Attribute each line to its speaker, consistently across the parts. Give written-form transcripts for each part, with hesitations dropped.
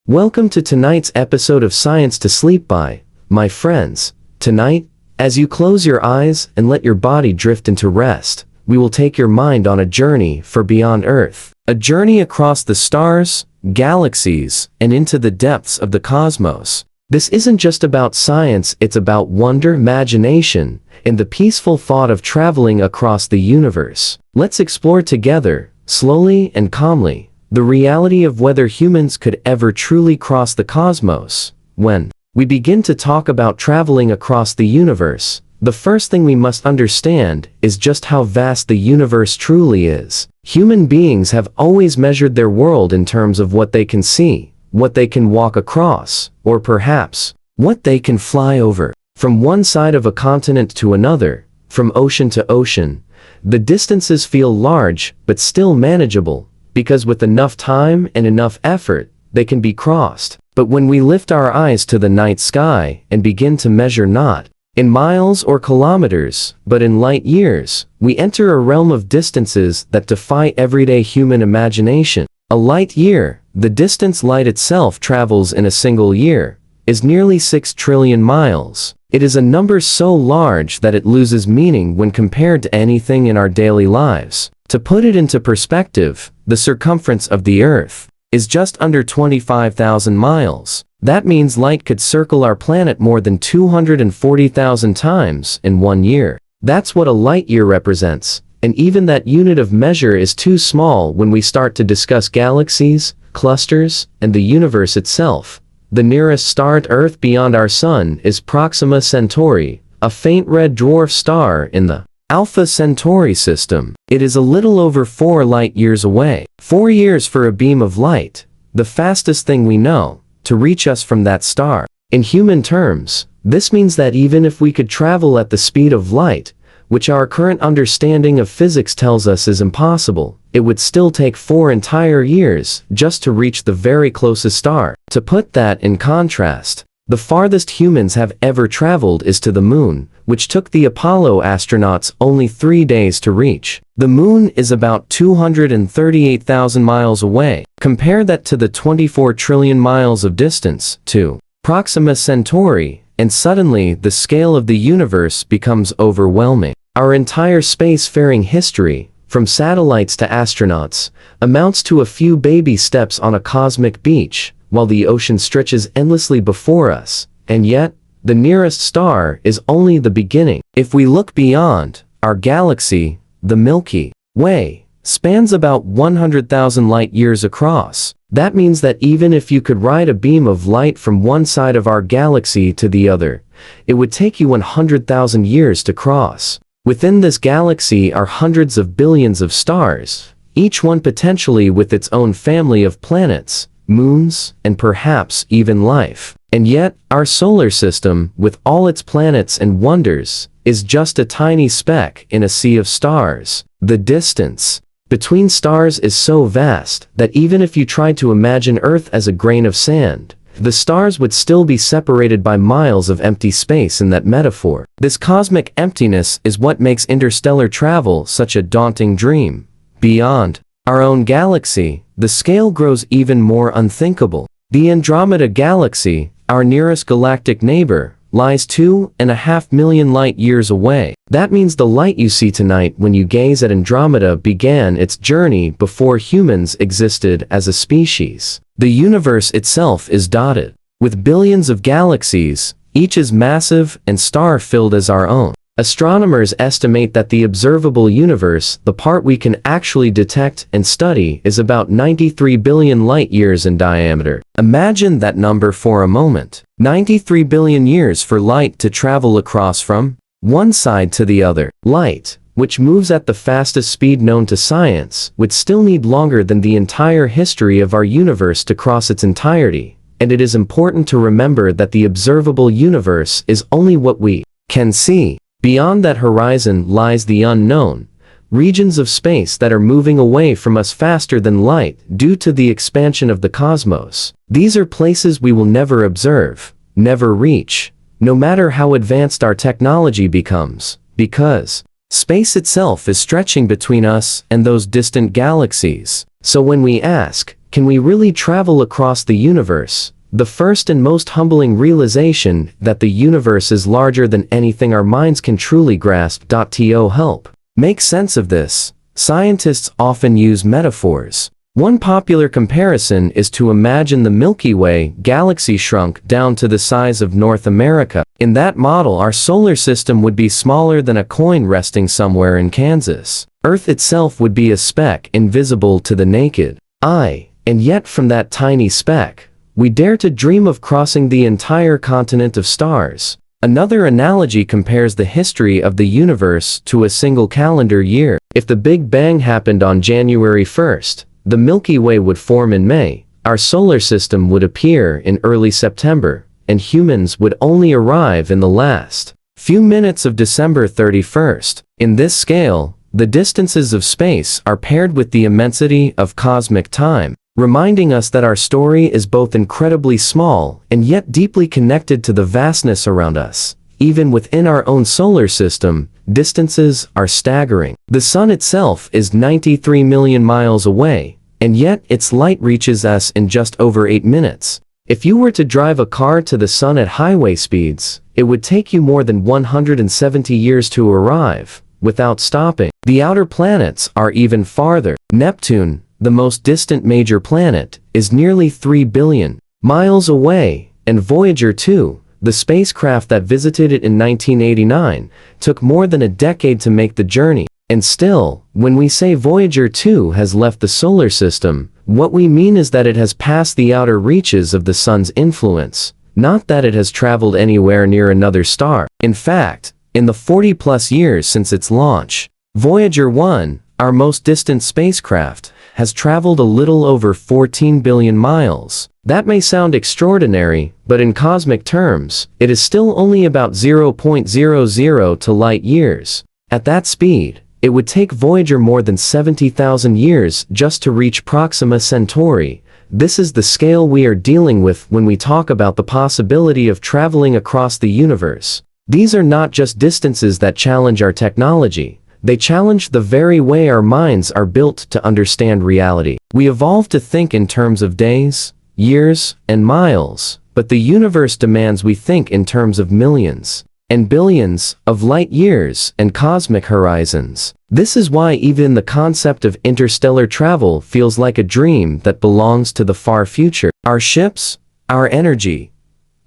Speaker 1: Welcome to tonight's episode of Science to Sleep By, my friends. Tonight, as you close your eyes and let your body drift into rest, we will take your mind on a journey for beyond Earth. A journey across the stars, galaxies, and into the depths of the cosmos. This isn't just about science, it's about wonder, imagination, and the peaceful thought of traveling across the universe. Let's explore together, slowly and calmly, the reality of whether humans could ever truly cross the cosmos. When we begin to talk about traveling across the universe, the first thing we must understand is just how vast the universe truly is. Human beings have always measured their world in terms of what they can see, what they can walk across, or perhaps, what they can fly over. From one side of a continent to another, from ocean to ocean, the distances feel large but still manageable, because with enough time and enough effort, they can be crossed. But when we lift our eyes to the night sky and begin to measure not in miles or kilometers, but in light years, we enter a realm of distances that defy everyday human imagination. A light year, the distance light itself travels in a single year, is nearly 6 trillion miles. It is a number so large that it loses meaning when compared to anything in our daily lives. To put it into perspective, the circumference of the Earth is just under 25,000 miles. That means light could circle our planet more than 240,000 times in 1 year. That's what a light year represents, and even that unit of measure is too small when we start to discuss galaxies, clusters, and the universe itself. The nearest star to Earth beyond our Sun is Proxima Centauri, a faint red dwarf star in the Alpha Centauri system. It is a little over 4 light years away. 4 years for a beam of light, the fastest thing we know, to reach us from that star. In human terms, this means that even if we could travel at the speed of light, which our current understanding of physics tells us is impossible, it would still take 4 entire years just to reach the very closest star. To put that in contrast, the farthest humans have ever traveled is to the moon, which took the Apollo astronauts only 3 days to reach. The moon is about 238,000 miles away. Compare that to the 24 trillion miles of distance to Proxima Centauri, and suddenly the scale of the universe becomes overwhelming. Our entire spacefaring history, from satellites to astronauts, amounts to a few baby steps on a cosmic beach, while the ocean stretches endlessly before us, and yet, the nearest star is only the beginning. If we look beyond, our galaxy, the Milky Way, spans about 100,000 light years across. That means that even if you could ride a beam of light from one side of our galaxy to the other, it would take you 100,000 years to cross. Within this galaxy are hundreds of billions of stars, each one potentially with its own family of planets, moons, and perhaps even life. And yet, our solar system, with all its planets and wonders, is just a tiny speck in a sea of stars. The distance between stars is so vast that even if you tried to imagine Earth as a grain of sand, the stars would still be separated by miles of empty space in that metaphor. This cosmic emptiness is what makes interstellar travel such a daunting dream. Beyond our own galaxy, the scale grows even more unthinkable. The Andromeda Galaxy, our nearest galactic neighbor, lies 2.5 million light years away. That means the light you see tonight when you gaze at Andromeda began its journey before humans existed as a species. The universe itself is dotted with billions of galaxies, each as massive and star-filled as our own. Astronomers estimate that the observable universe, the part we can actually detect and study, is about 93 billion light years in diameter. Imagine that number for a moment. 93 billion years for light to travel across from one side to the other. Light, which moves at the fastest speed known to science, would still need longer than the entire history of our universe to cross its entirety. And it is important to remember that the observable universe is only what we can see. Beyond that horizon lies the unknown, regions of space that are moving away from us faster than light due to the expansion of the cosmos. These are places we will never observe, never reach, no matter how advanced our technology becomes, because space itself is stretching between us and those distant galaxies. So when we ask, can we really travel across the universe? The first and most humbling realization that the universe is larger than anything our minds can truly grasp. To help make sense of this, scientists often use metaphors. One popular comparison is to imagine the Milky Way galaxy shrunk down to the size of North America. In that model, our solar system would be smaller than a coin resting somewhere in Kansas. Earth itself would be a speck invisible to the naked eye, and yet from that tiny speck, we dare to dream of crossing the entire continent of stars. Another analogy compares the history of the universe to a single calendar year. If the Big Bang happened on January 1st, the Milky Way would form in May, our solar system would appear in early September, and humans would only arrive in the last few minutes of December 31st. In this scale, the distances of space are paired with the immensity of cosmic time, reminding us that our story is both incredibly small and yet deeply connected to the vastness around us. Even within our own solar system, distances are staggering. The Sun itself is 93 million miles away, and yet its light reaches us in just over 8 minutes. If you were to drive a car to the Sun at highway speeds, it would take you more than 170 years to arrive, without stopping. The outer planets are even farther. Neptune, the most distant major planet, is nearly 3 billion miles away, and Voyager 2, the spacecraft that visited it in 1989, took more than a decade to make the journey. And still, when we say Voyager 2 has left the solar system, what we mean is that it has passed the outer reaches of the Sun's influence, not that it has traveled anywhere near another star. In fact, in the 40-plus years since its launch, Voyager 1, our most distant spacecraft, has traveled a little over 14 billion miles. That may sound extraordinary, but in cosmic terms, it is still only about 0.00 to light years. At that speed, it would take Voyager more than 70,000 years just to reach Proxima Centauri. This is the scale we are dealing with when we talk about the possibility of traveling across the universe. These are not just distances that challenge our technology. They challenge the very way our minds are built to understand reality. We evolved to think in terms of days, years, and miles, but the universe demands we think in terms of millions and billions of light years and cosmic horizons. This is why even the concept of interstellar travel feels like a dream that belongs to the far future. Our ships, our energy,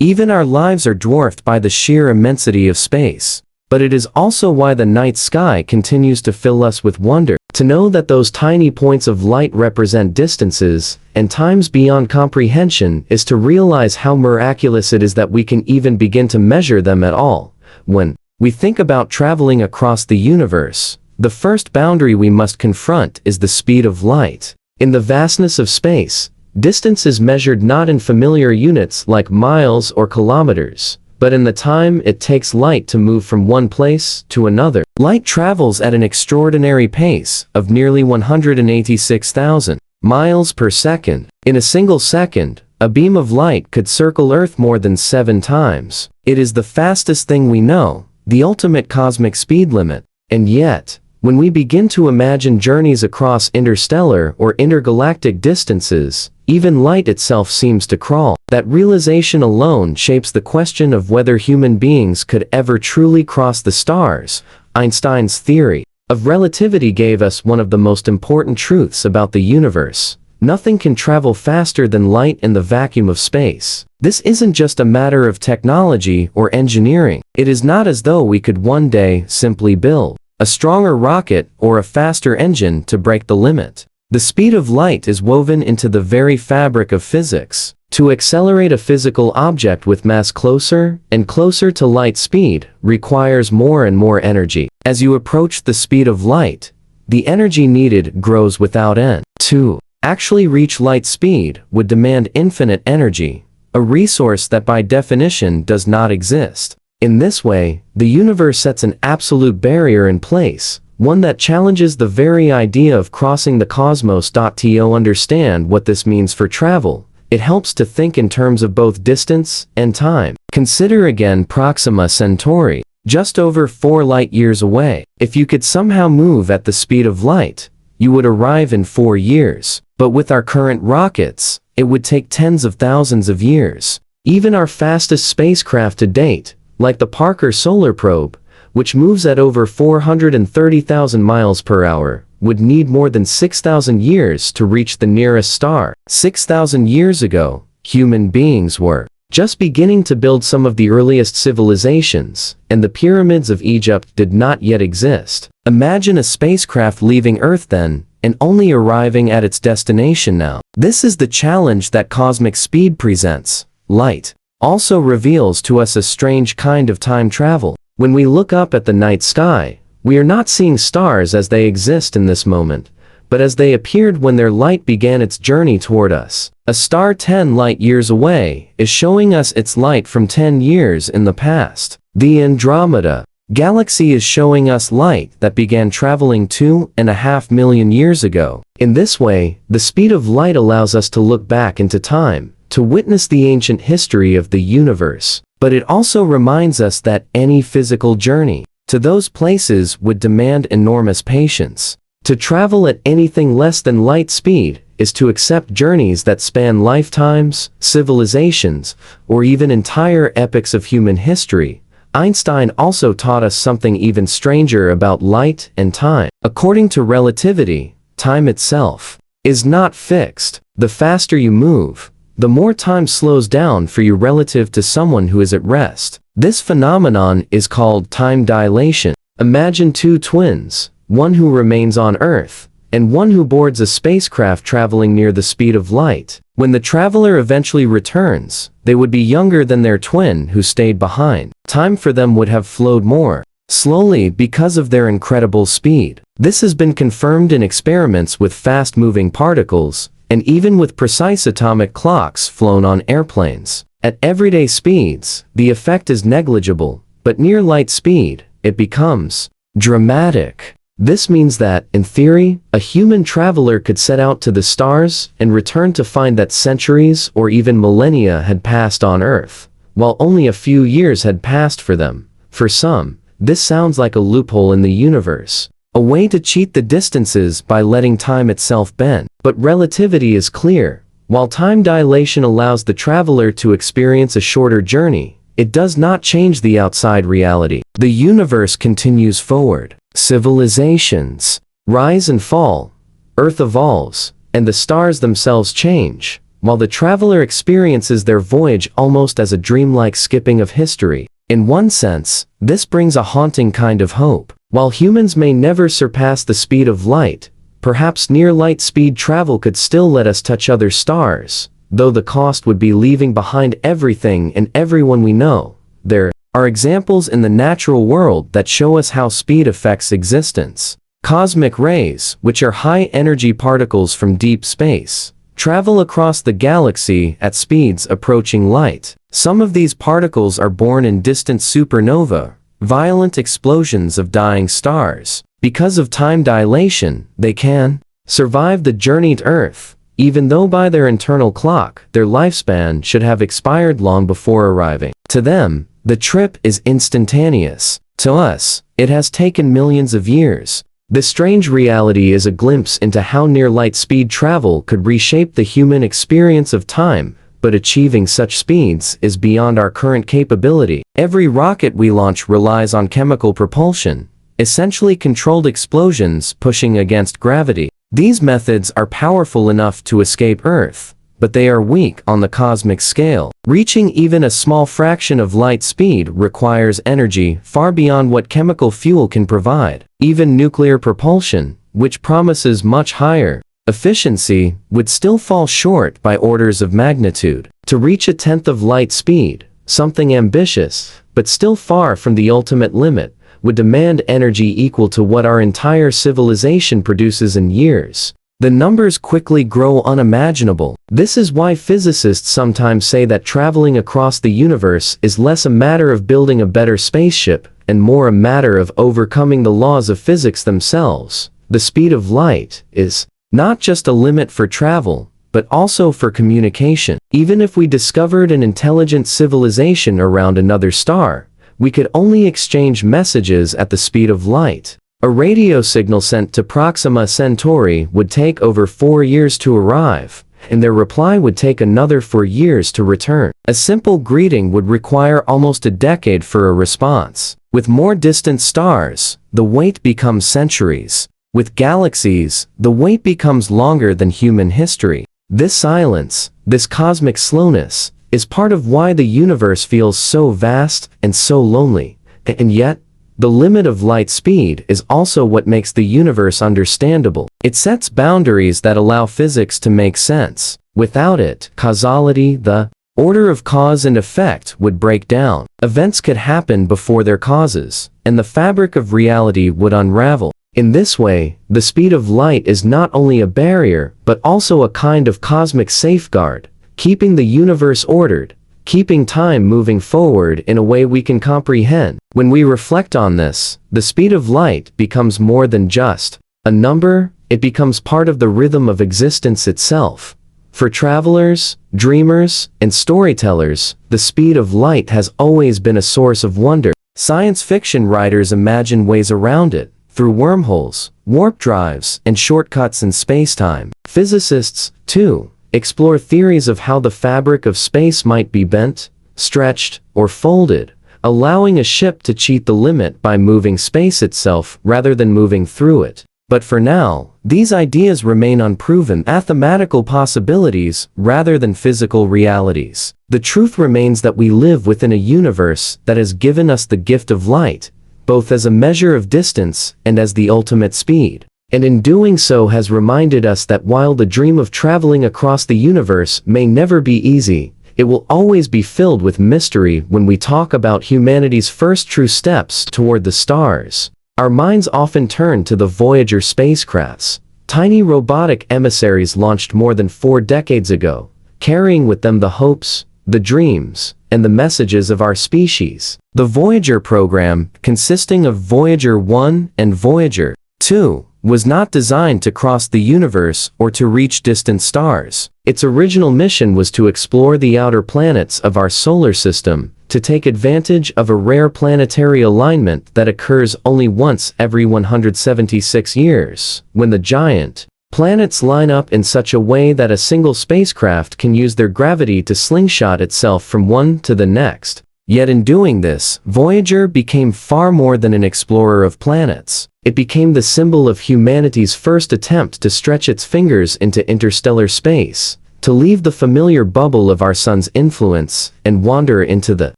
Speaker 1: even our lives are dwarfed by the sheer immensity of space. But it is also why the night sky continues to fill us with wonder. To know that those tiny points of light represent distances and times beyond comprehension is to realize how miraculous it is that we can even begin to measure them at all. When we think about traveling across the universe, the first boundary we must confront is the speed of light. In the vastness of space, distance is measured not in familiar units like miles or kilometers, but in the time it takes light to move from one place to another. Light travels at an extraordinary pace of nearly 186,000 miles per second. In a single second, a beam of light could circle Earth more than 7 times. It is the fastest thing we know, the ultimate cosmic speed limit. And yet, when we begin to imagine journeys across interstellar or intergalactic distances, even light itself seems to crawl. That realization alone shapes the question of whether human beings could ever truly cross the stars. Einstein's theory of relativity gave us one of the most important truths about the universe. Nothing can travel faster than light in the vacuum of space. This isn't just a matter of technology or engineering. It is not as though we could one day simply build a stronger rocket or a faster engine to break the limit. The speed of light is woven into the very fabric of physics. To accelerate a physical object with mass closer and closer to light speed requires more and more energy. As you approach the speed of light, the energy needed grows without end. To actually reach light speed would demand infinite energy, a resource that by definition does not exist. In this way, the universe sets an absolute barrier in place, one that challenges the very idea of crossing the cosmos. To understand what this means for travel, it helps to think in terms of both distance and time. Consider again Proxima Centauri, just over 4 light-years away. If you could somehow move at the speed of light, you would arrive in 4 years. But with our current rockets, it would take tens of thousands of years. Even our fastest spacecraft to date, like the Parker Solar Probe, which moves at over 430,000 miles per hour, would need more than 6,000 years to reach the nearest star. 6,000 years ago, human beings were just beginning to build some of the earliest civilizations, and the pyramids of Egypt did not yet exist. Imagine a spacecraft leaving Earth then, and only arriving at its destination now. This is the challenge that cosmic speed presents. Light also reveals to us a strange kind of time travel. When we look up at the night sky, we are not seeing stars as they exist in this moment, but as they appeared when their light began its journey toward us. A star 10 light years away is showing us its light from 10 years in the past. The Andromeda galaxy is showing us light that began traveling 2.5 million years ago. In this way, the speed of light allows us to look back into time, to witness the ancient history of the universe. But it also reminds us that any physical journey to those places would demand enormous patience. To travel at anything less than light speed is to accept journeys that span lifetimes, civilizations, or even entire epochs of human history. Einstein also taught us something even stranger about light and time. According to relativity, time itself is not fixed. The faster you move, the more time slows down for you relative to someone who is at rest. This phenomenon is called time dilation. Imagine two twins, one who remains on Earth, and one who boards a spacecraft traveling near the speed of light. When the traveler eventually returns, they would be younger than their twin who stayed behind. Time for them would have flowed more slowly because of their incredible speed. This has been confirmed in experiments with fast-moving particles, and even with precise atomic clocks flown on airplanes. At everyday speeds, the effect is negligible, but near light speed, it becomes dramatic. This means that, in theory, a human traveler could set out to the stars and return to find that centuries or even millennia had passed on Earth, while only a few years had passed for them. For some, this sounds like a loophole in the universe, a way to cheat the distances by letting time itself bend. But relativity is clear. While time dilation allows the traveler to experience a shorter journey, it does not change the outside reality. The universe continues forward. Civilizations rise and fall, Earth evolves, and the stars themselves change, while the traveler experiences their voyage almost as a dreamlike skipping of history. In one sense, this brings a haunting kind of hope. While humans may never surpass the speed of light, perhaps near-light speed travel could still let us touch other stars, though the cost would be leaving behind everything and everyone we know. There are examples in the natural world that show us how speed affects existence. Cosmic rays, which are high-energy particles from deep space, travel across the galaxy at speeds approaching light. Some of these particles are born in distant supernova, violent explosions of dying stars. Because of time dilation, they can survive the journey to Earth, even though by their internal clock, their lifespan should have expired long before arriving. To them, the trip is instantaneous. To us, it has taken millions of years. This strange reality is a glimpse into how near-light speed travel could reshape the human experience of time, but achieving such speeds is beyond our current capability. Every rocket we launch relies on chemical propulsion, essentially controlled explosions pushing against gravity. These methods are powerful enough to escape Earth, but they are weak on the cosmic scale. Reaching even a small fraction of light speed requires energy far beyond what chemical fuel can provide. Even nuclear propulsion, which promises much higher efficiency, would still fall short by orders of magnitude. To reach a tenth of light speed, something ambitious, but still far from the ultimate limit, would demand energy equal to what our entire civilization produces in years. The numbers quickly grow unimaginable. This is why physicists sometimes say that traveling across the universe is less a matter of building a better spaceship and more a matter of overcoming the laws of physics themselves. The speed of light is not just a limit for travel, but also for communication. Even if we discovered an intelligent civilization around another star, we could only exchange messages at the speed of light. A radio signal sent to Proxima Centauri would take over 4 years to arrive, and their reply would take another 4 years to return. A simple greeting would require almost a decade for a response. With more distant stars, the wait becomes centuries. With galaxies, the wait becomes longer than human history. This silence, this cosmic slowness, is part of why the universe feels so vast and so lonely. And yet, the limit of light speed is also what makes the universe understandable. It sets boundaries that allow physics to make sense. Without it, causality, the order of cause and effect, would break down. Events could happen before their causes, and the fabric of reality would unravel. In this way, the speed of light is not only a barrier, but also a kind of cosmic safeguard, keeping the universe ordered, keeping time moving forward in a way we can comprehend. When we reflect on this, the speed of light becomes more than just a number, it becomes part of the rhythm of existence itself. For travelers, dreamers, and storytellers, the speed of light has always been a source of wonder. Science fiction writers imagine ways around it, through wormholes, warp drives, and shortcuts in space-time. Physicists, too, explore theories of how the fabric of space might be bent, stretched, or folded, allowing a ship to cheat the limit by moving space itself rather than moving through it. But for now, these ideas remain unproven mathematical possibilities rather than physical realities. The truth remains that we live within a universe that has given us the gift of light, both as a measure of distance and as the ultimate speed. And in doing so has reminded us that while the dream of traveling across the universe may never be easy, it will always be filled with mystery when we talk about humanity's first true steps toward the stars. Our minds often turn to the Voyager spacecrafts, tiny robotic emissaries launched more than 4 decades ago, carrying with them the hopes, the dreams, and the messages of our species. The Voyager program, consisting of Voyager 1 and Voyager 2, was not designed to cross the universe or to reach distant stars. Its original mission was to explore the outer planets of our solar system, to take advantage of a rare planetary alignment that occurs only once every 176 years, when the giant planets line up in such a way that a single spacecraft can use their gravity to slingshot itself from one to the next. Yet in doing this, Voyager became far more than an explorer of planets. It became the symbol of humanity's first attempt to stretch its fingers into interstellar space, to leave the familiar bubble of our sun's influence and wander into the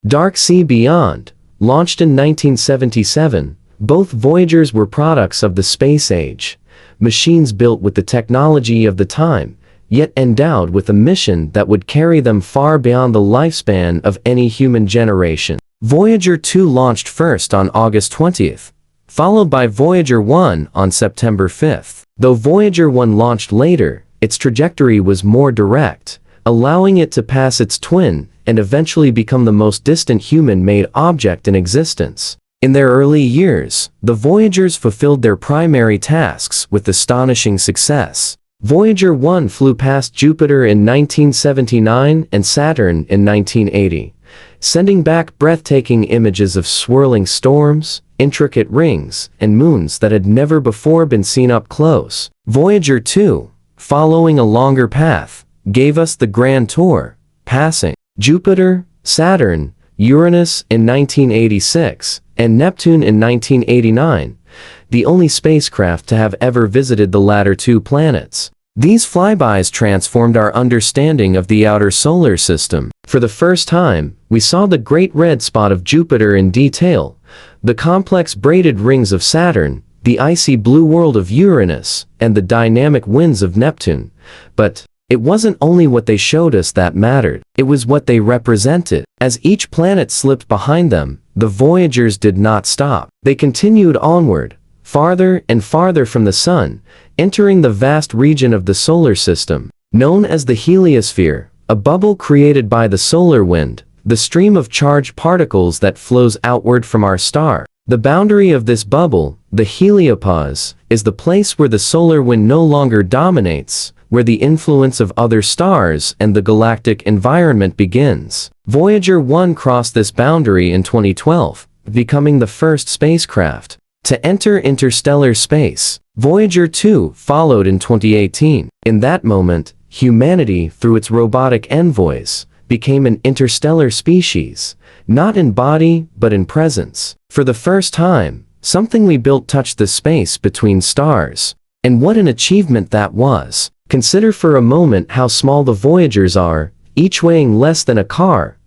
Speaker 1: dark sea beyond. Launched in 1977, both Voyagers were products of the space age, machines built with the technology of the time, yet endowed with a mission that would carry them far beyond the lifespan of any human generation. Voyager 2 launched first on August 20th, followed by Voyager 1 on September 5th. Though Voyager 1 launched later, its trajectory was more direct, allowing it to pass its twin and eventually become the most distant human-made object in existence. In their early years, the Voyagers fulfilled their primary tasks with astonishing success. Voyager 1 flew past Jupiter in 1979 and Saturn in 1980, sending back breathtaking images of swirling storms, intricate rings, and moons that had never before been seen up close. Voyager 2, following a longer path, gave us the Grand Tour, passing Jupiter, Saturn, Uranus in 1986, and Neptune in 1989, the only spacecraft to have ever visited the latter 2 planets. These flybys transformed our understanding of the outer solar system. For the first time, we saw the great red spot of Jupiter in detail, the complex braided rings of Saturn, the icy blue world of Uranus, and the dynamic winds of Neptune. But it wasn't only what they showed us that mattered, it was what they represented. As each planet slipped behind them, the Voyagers did not stop. They continued onward, farther and farther from the Sun, entering the vast region of the solar system, known as the heliosphere, a bubble created by the solar wind, the stream of charged particles that flows outward from our star. The boundary of this bubble, the heliopause, is the place where the solar wind no longer dominates, where the influence of other stars and the galactic environment begins. Voyager 1 crossed this boundary in 2012, becoming the first spacecraft to enter interstellar space. Voyager 2 followed in 2018. In that moment, humanity, through its robotic envoys, became an interstellar species, not in body but in presence. For the first time, something we built touched the space between stars. And what an achievement that was. Consider for a moment how small the Voyagers are, each weighing less than a car,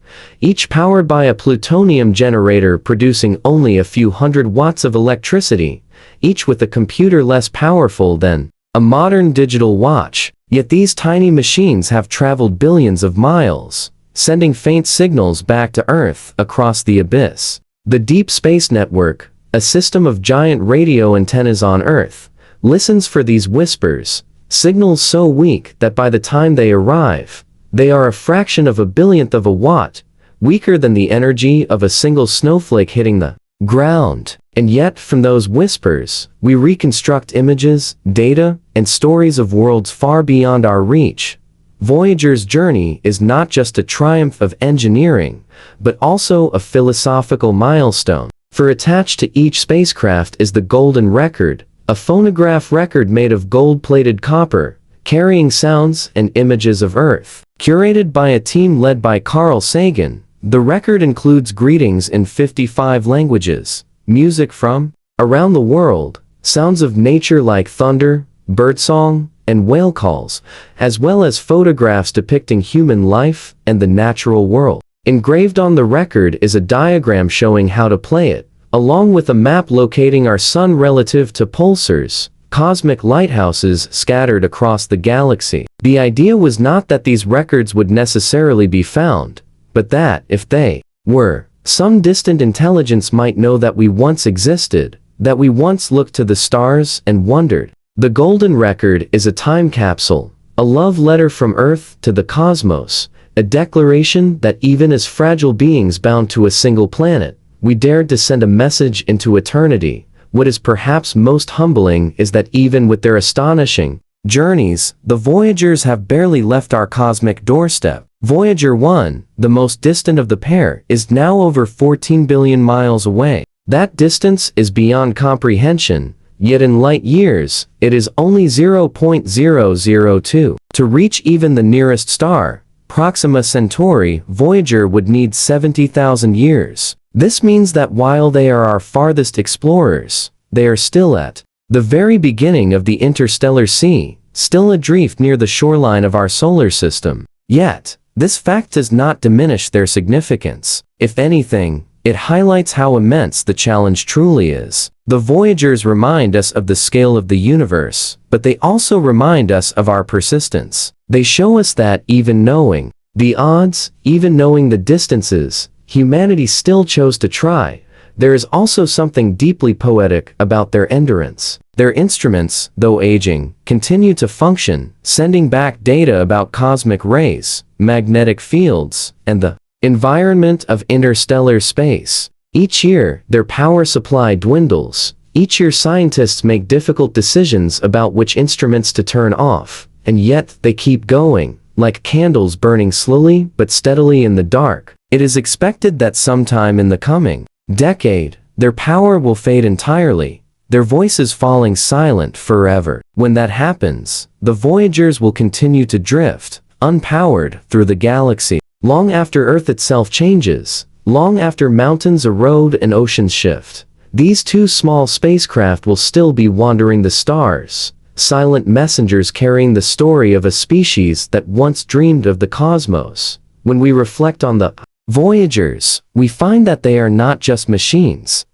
Speaker 1: each powered by a plutonium generator producing only a few hundred watts of electricity, each with a computer less powerful than a modern digital watch. Yet these tiny machines have traveled billions of miles, sending faint signals back to Earth across the abyss. The Deep Space Network, a system of giant radio antennas on Earth, listens for these whispers, signals so weak that by the time they arrive, they are a fraction of a billionth of a watt, weaker than the energy of a single snowflake hitting the ground. And yet, from those whispers, we reconstruct images, data, and stories of worlds far beyond our reach. Voyager's journey is not just a triumph of engineering, but also a philosophical milestone. For attached to each spacecraft is the Golden Record, a phonograph record made of gold-plated copper, carrying sounds and images of Earth. Curated by a team led by Carl Sagan, the record includes greetings in 55 languages, music from around the world, sounds of nature like thunder, birdsong, and whale calls, as well as photographs depicting human life and the natural world. Engraved on the record is a diagram showing how to play it, along with a map locating our sun relative to pulsars, cosmic lighthouses scattered across the galaxy. The idea was not that these records would necessarily be found, but that, if they were, some distant intelligence might know that we once existed, that we once looked to the stars and wondered. The Golden Record is a time capsule, a love letter from Earth to the cosmos, a declaration that even as fragile beings bound to a single planet, we dared to send a message into eternity. What is perhaps most humbling is that even with their astonishing journeys, the Voyagers have barely left our cosmic doorstep. Voyager 1, the most distant of the pair, is now over 14 billion miles away. That distance is beyond comprehension, yet in light years, it is only 0.002. To reach even the nearest star, Proxima Centauri, Voyager would need 70,000 years. This means that while they are our farthest explorers, they are still at the very beginning of the interstellar sea, still adrift near the shoreline of our solar system. Yet, this fact does not diminish their significance. If anything, it highlights how immense the challenge truly is. The Voyagers remind us of the scale of the universe, but they also remind us of our persistence. They show us that even knowing the odds, even knowing the distances, humanity still chose to try. There is also something deeply poetic about their endurance. Their instruments, though aging, continue to function, sending back data about cosmic rays, magnetic fields, and the environment of interstellar space. Each year, their power supply dwindles. Each year scientists make difficult decisions about which instruments to turn off, and yet they keep going, like candles burning slowly but steadily in the dark. It is expected that sometime in the coming decade, their power will fade entirely, their voices falling silent forever. When that happens, the Voyagers will continue to drift, unpowered, through the galaxy. Long after Earth itself changes, long after mountains erode and oceans shift, these two small spacecraft will still be wandering the stars, silent messengers carrying the story of a species that once dreamed of the cosmos. When we reflect on the Voyagers, we find that they are not just machines.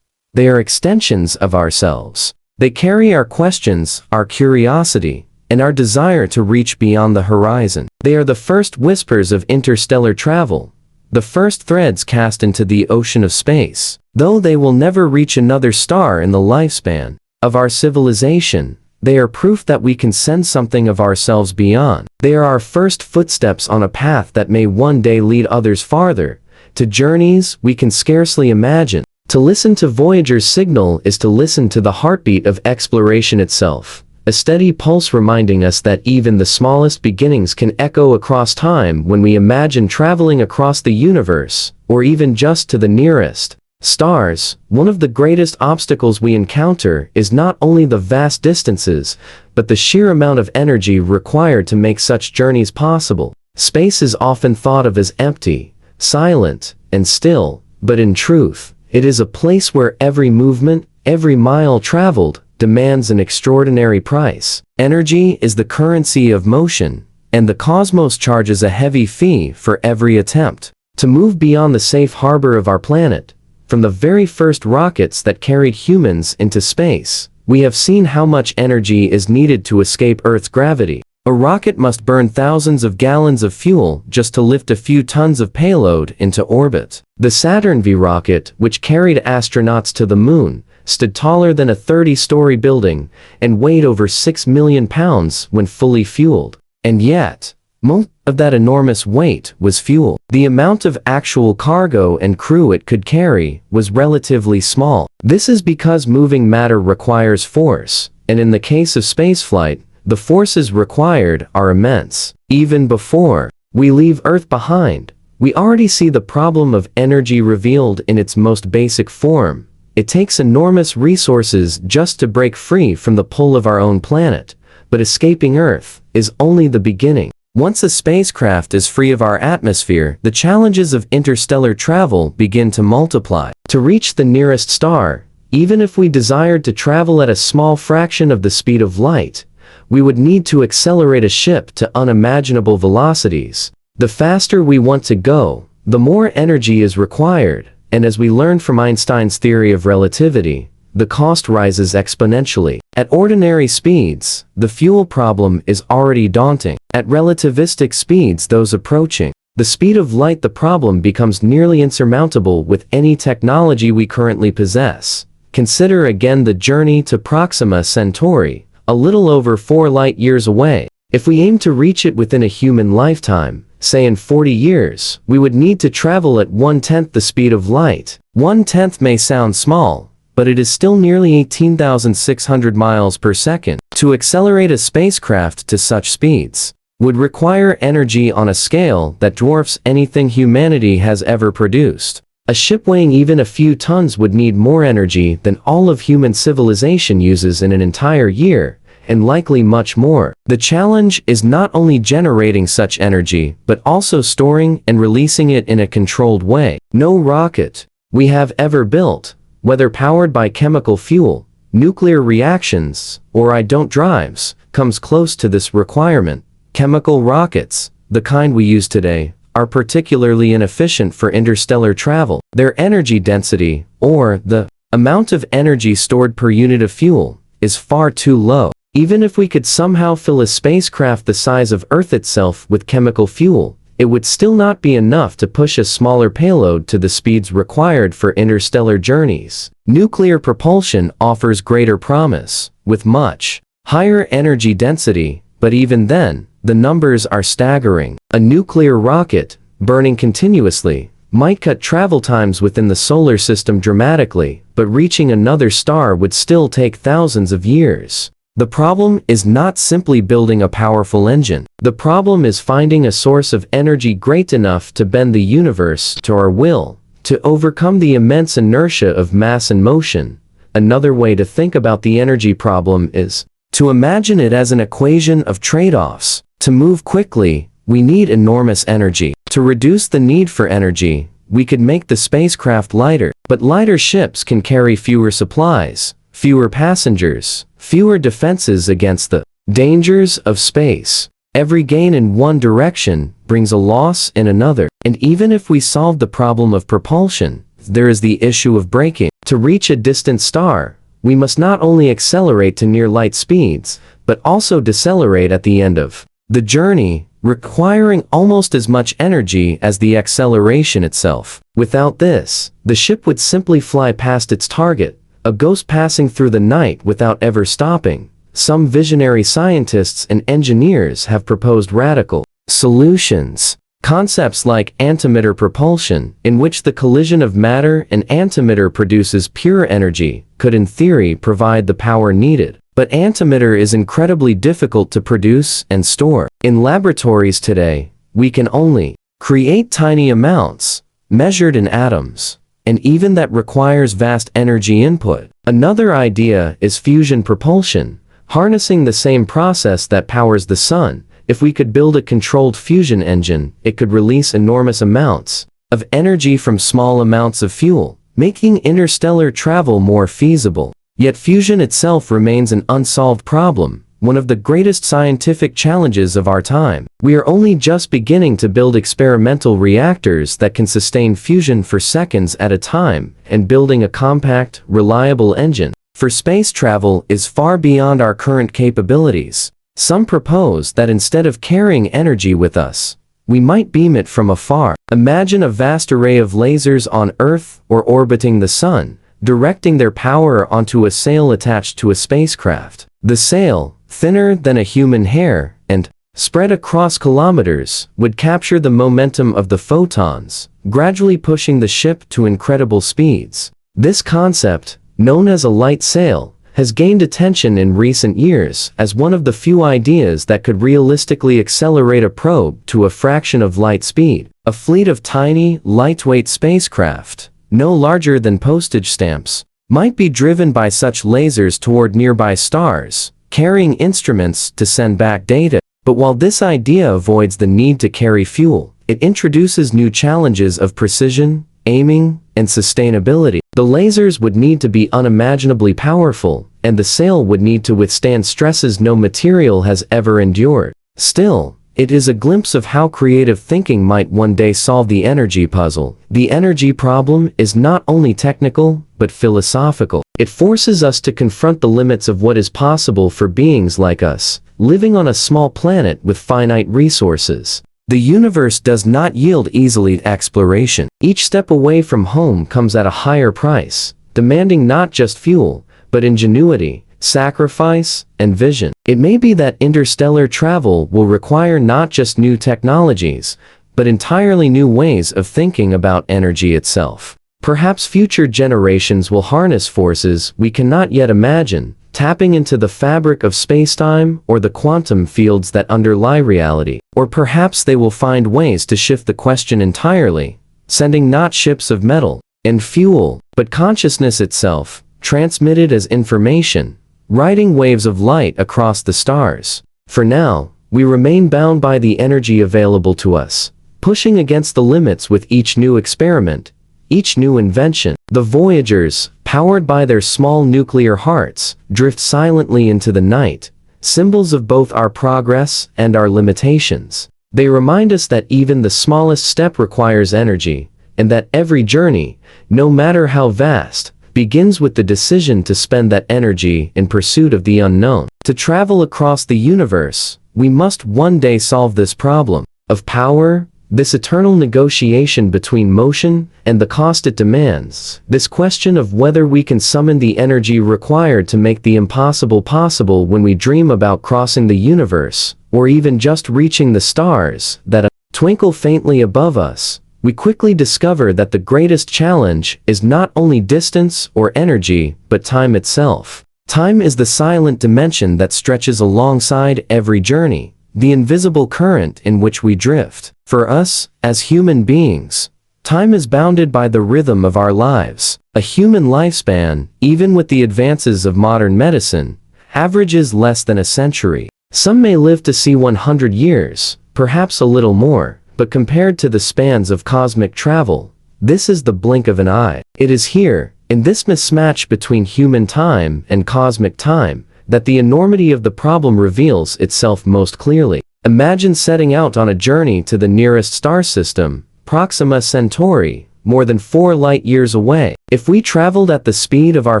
Speaker 1: They are extensions of ourselves. They carry our questions, our curiosity, and our desire to reach beyond the horizon. They are the first whispers of interstellar travel, the first threads cast into the ocean of space. Though they will never reach another star in the lifespan of our civilization, they are proof that we can send something of ourselves beyond. They are our first footsteps on a path that may one day lead others farther, to journeys we can scarcely imagine. To listen to Voyager's signal is to listen to the heartbeat of exploration itself, a steady pulse reminding us that even the smallest beginnings can echo across time when we imagine traveling across the universe, or even just to the nearest Stars, one of the greatest obstacles we encounter is not only the vast distances, but the sheer amount of energy required to make such journeys possible. Space is often thought of as empty, silent, and still, but in truth, it is a place where every movement, every mile traveled, demands an extraordinary price. Energy is the currency of motion, and the cosmos charges a heavy fee for every attempt to move beyond the safe harbor of our planet. From the very first rockets that carried humans into space, we have seen how much energy is needed to escape Earth's gravity. A rocket must burn thousands of gallons of fuel just to lift a few tons of payload into orbit. The Saturn V rocket, which carried astronauts to the moon, stood taller than a 30-story building and weighed over 6 million pounds when fully fueled. And yet, most of that enormous weight was fuel. The amount of actual cargo and crew it could carry was relatively small. This is because moving matter requires force, and in the case of spaceflight, the forces required are immense. Even before we leave Earth behind, we already see the problem of energy revealed in its most basic form. It takes enormous resources just to break free from the pull of our own planet, but escaping Earth is only the beginning. Once a spacecraft is free of our atmosphere, the challenges of interstellar travel begin to multiply. To reach the nearest star, even if we desired to travel at a small fraction of the speed of light, we would need to accelerate a ship to unimaginable velocities. The faster we want to go, the more energy is required, and as we learned from Einstein's theory of relativity, the cost rises exponentially. At ordinary speeds, the fuel problem is already daunting. At relativistic speeds, those approaching the speed of light, the problem becomes nearly insurmountable with any technology we currently possess. Consider again the journey to Proxima Centauri, a little over 4 light-years away. If we aim to reach it within a human lifetime, say in 40 years, we would need to travel at 1/10 the speed of light. 1/10 may sound small, but it is still nearly 18,600 miles per second. To accelerate a spacecraft to such speeds would require energy on a scale that dwarfs anything humanity has ever produced. A ship weighing even a few tons would need more energy than all of human civilization uses in an entire year, and likely much more. The challenge is not only generating such energy, but also storing and releasing it in a controlled way. No rocket we have ever built, whether powered by chemical fuel, nuclear reactions, or drives, comes close to this requirement. Chemical rockets, the kind we use today, are particularly inefficient for interstellar travel. Their energy density, or the amount of energy stored per unit of fuel, is far too low. Even if we could somehow fill a spacecraft the size of Earth itself with chemical fuel, it would still not be enough to push a smaller payload to the speeds required for interstellar journeys. Nuclear propulsion offers greater promise, with much higher energy density, but even then, the numbers are staggering. A nuclear rocket, burning continuously, might cut travel times within the solar system dramatically, but reaching another star would still take thousands of years. The problem is not simply building a powerful engine. The problem is finding a source of energy great enough to bend the universe to our will, to overcome the immense inertia of mass and motion. Another way to think about the energy problem is to imagine it as an equation of trade-offs. To move quickly, we need enormous energy. To reduce the need for energy, we could make the spacecraft lighter, but lighter ships can carry fewer supplies, fewer passengers, fewer defenses against the dangers of space. Every gain in one direction brings a loss in another. And even if we solve the problem of propulsion, there is the issue of braking. To reach a distant star, we must not only accelerate to near light speeds, but also decelerate at the end of the journey, requiring almost as much energy as the acceleration itself. Without this, the ship would simply fly past its target, a ghost passing through the night without ever stopping. Some visionary scientists and engineers have proposed radical solutions. Concepts like antimatter propulsion, in which the collision of matter and antimatter produces pure energy, could in theory provide the power needed. But antimatter is incredibly difficult to produce and store. In laboratories today, we can only create tiny amounts, measured in atoms. and even that requires vast energy input. Another idea is fusion propulsion, harnessing the same process that powers the sun. If we could build a controlled fusion engine, it could release enormous amounts of energy from small amounts of fuel, making interstellar travel more feasible. Yet fusion itself remains an unsolved problem, one of the greatest scientific challenges of our time. We are only just beginning to build experimental reactors that can sustain fusion for seconds at a time, and building a compact, reliable engine for space travel is far beyond our current capabilities. Some propose that instead of carrying energy with us, we might beam it from afar. Imagine a vast array of lasers on Earth or orbiting the sun, directing their power onto a sail attached to a spacecraft. The sail, thinner than a human hair, and spread across kilometers, would capture the momentum of the photons, gradually pushing the ship to incredible speeds. This concept, known as a light sail, has gained attention in recent years as one of the few ideas that could realistically accelerate a probe to a fraction of light speed. A fleet of tiny, lightweight spacecraft, no larger than postage stamps, might be driven by such lasers toward nearby stars, carrying instruments to send back data. But while this idea avoids the need to carry fuel, it introduces new challenges of precision, aiming, and sustainability. The lasers would need to be unimaginably powerful, and the sail would need to withstand stresses no material has ever endured. Still, it is a glimpse of how creative thinking might one day solve the energy puzzle. The energy problem is not only technical, but philosophical. It forces us to confront the limits of what is possible for beings like us, living on a small planet with finite resources. The universe does not yield easily to exploration. Each step away from home comes at a higher price, demanding not just fuel, but ingenuity, sacrifice, and vision. It may be that interstellar travel will require not just new technologies, but entirely new ways of thinking about energy itself. Perhaps future generations will harness forces we cannot yet imagine, tapping into the fabric of spacetime or the quantum fields that underlie reality. Or perhaps they will find ways to shift the question entirely, sending not ships of metal and fuel, but consciousness itself, transmitted as information, riding waves of light across the stars. For now, we remain bound by the energy available to us, pushing against the limits with each new experiment, each new invention. The Voyagers, powered by their small nuclear hearts, drift silently into the night, symbols of both our progress and our limitations. They remind us that even the smallest step requires energy, and that every journey, no matter how vast, begins with the decision to spend that energy in pursuit of the unknown. To travel across the universe, we must one day solve this problem of power, this eternal negotiation between motion and the cost it demands, this question of whether we can summon the energy required to make the impossible possible when we dream about crossing the universe, or even just reaching the stars that twinkle faintly above us. We quickly discover that the greatest challenge is not only distance or energy, but time itself. Time is the silent dimension that stretches alongside every journey, the invisible current in which we drift. For us, as human beings, time is bounded by the rhythm of our lives. A human lifespan, even with the advances of modern medicine, averages less than a century. Some may live to see 100 years, perhaps a little more, but compared to the spans of cosmic travel, this is the blink of an eye. It is here, in this mismatch between human time and cosmic time, that the enormity of the problem reveals itself most clearly. Imagine setting out on a journey to the nearest star system, Proxima Centauri, more than 4 light-years away. If we traveled at the speed of our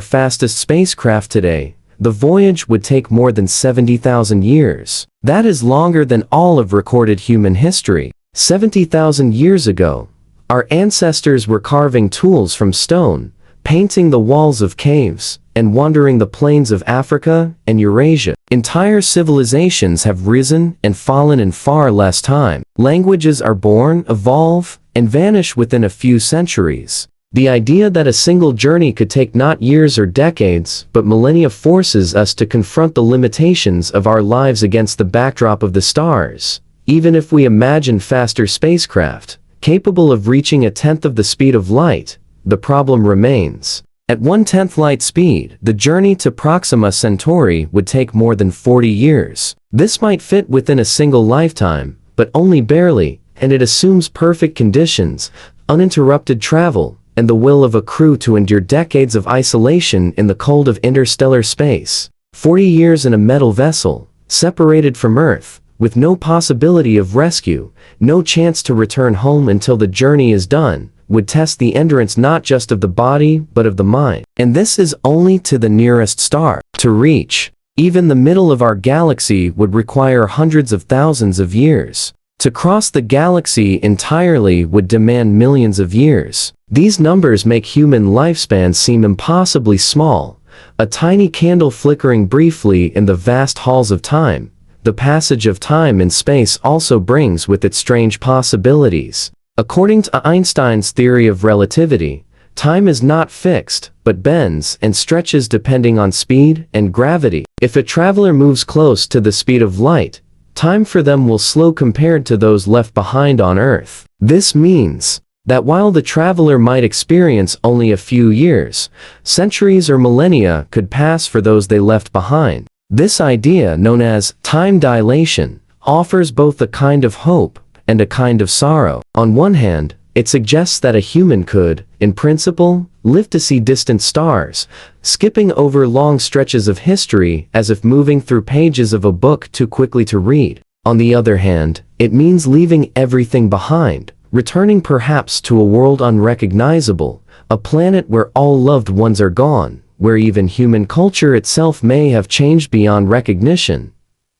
Speaker 1: fastest spacecraft today, the voyage would take more than 70,000 years. That is longer than all of recorded human history. 70,000 years ago, our ancestors were carving tools from stone, painting the walls of caves, and wandering the plains of Africa and Eurasia. Entire civilizations have risen and fallen in far less time. Languages are born, evolve, and vanish within a few centuries. The idea that a single journey could take not years or decades, but millennia forces us to confront the limitations of our lives against the backdrop of the stars. Even if we imagine faster spacecraft, capable of reaching 1/10 of the speed of light, the problem remains. At 1/10 light speed, the journey to Proxima Centauri would take more than 40 years. This might fit within a single lifetime, but only barely, and it assumes perfect conditions, uninterrupted travel, and the will of a crew to endure decades of isolation in the cold of interstellar space. 40 years in a metal vessel, separated from Earth, with no possibility of rescue, no chance to return home until the journey is done, would test the endurance not just of the body but of the mind. And this is only to the nearest star. To reach even the middle of our galaxy would require hundreds of thousands of years. To cross the galaxy entirely would demand millions of years. These numbers make human lifespans seem impossibly small, a tiny candle flickering briefly in the vast halls of time. The passage of time in space also brings with it strange possibilities. According to Einstein's theory of relativity, time is not fixed, but bends and stretches depending on speed and gravity. If a traveler moves close to the speed of light, time for them will slow compared to those left behind on Earth. This means that while the traveler might experience only a few years, centuries or millennia could pass for those they left behind. This idea, known as time dilation, offers both a kind of hope and a kind of sorrow. On one hand, it suggests that a human could, in principle, live to see distant stars, skipping over long stretches of history as if moving through pages of a book too quickly to read. On the other hand, it means leaving everything behind, returning perhaps to a world unrecognizable, a planet where all loved ones are gone, where even human culture itself may have changed beyond recognition.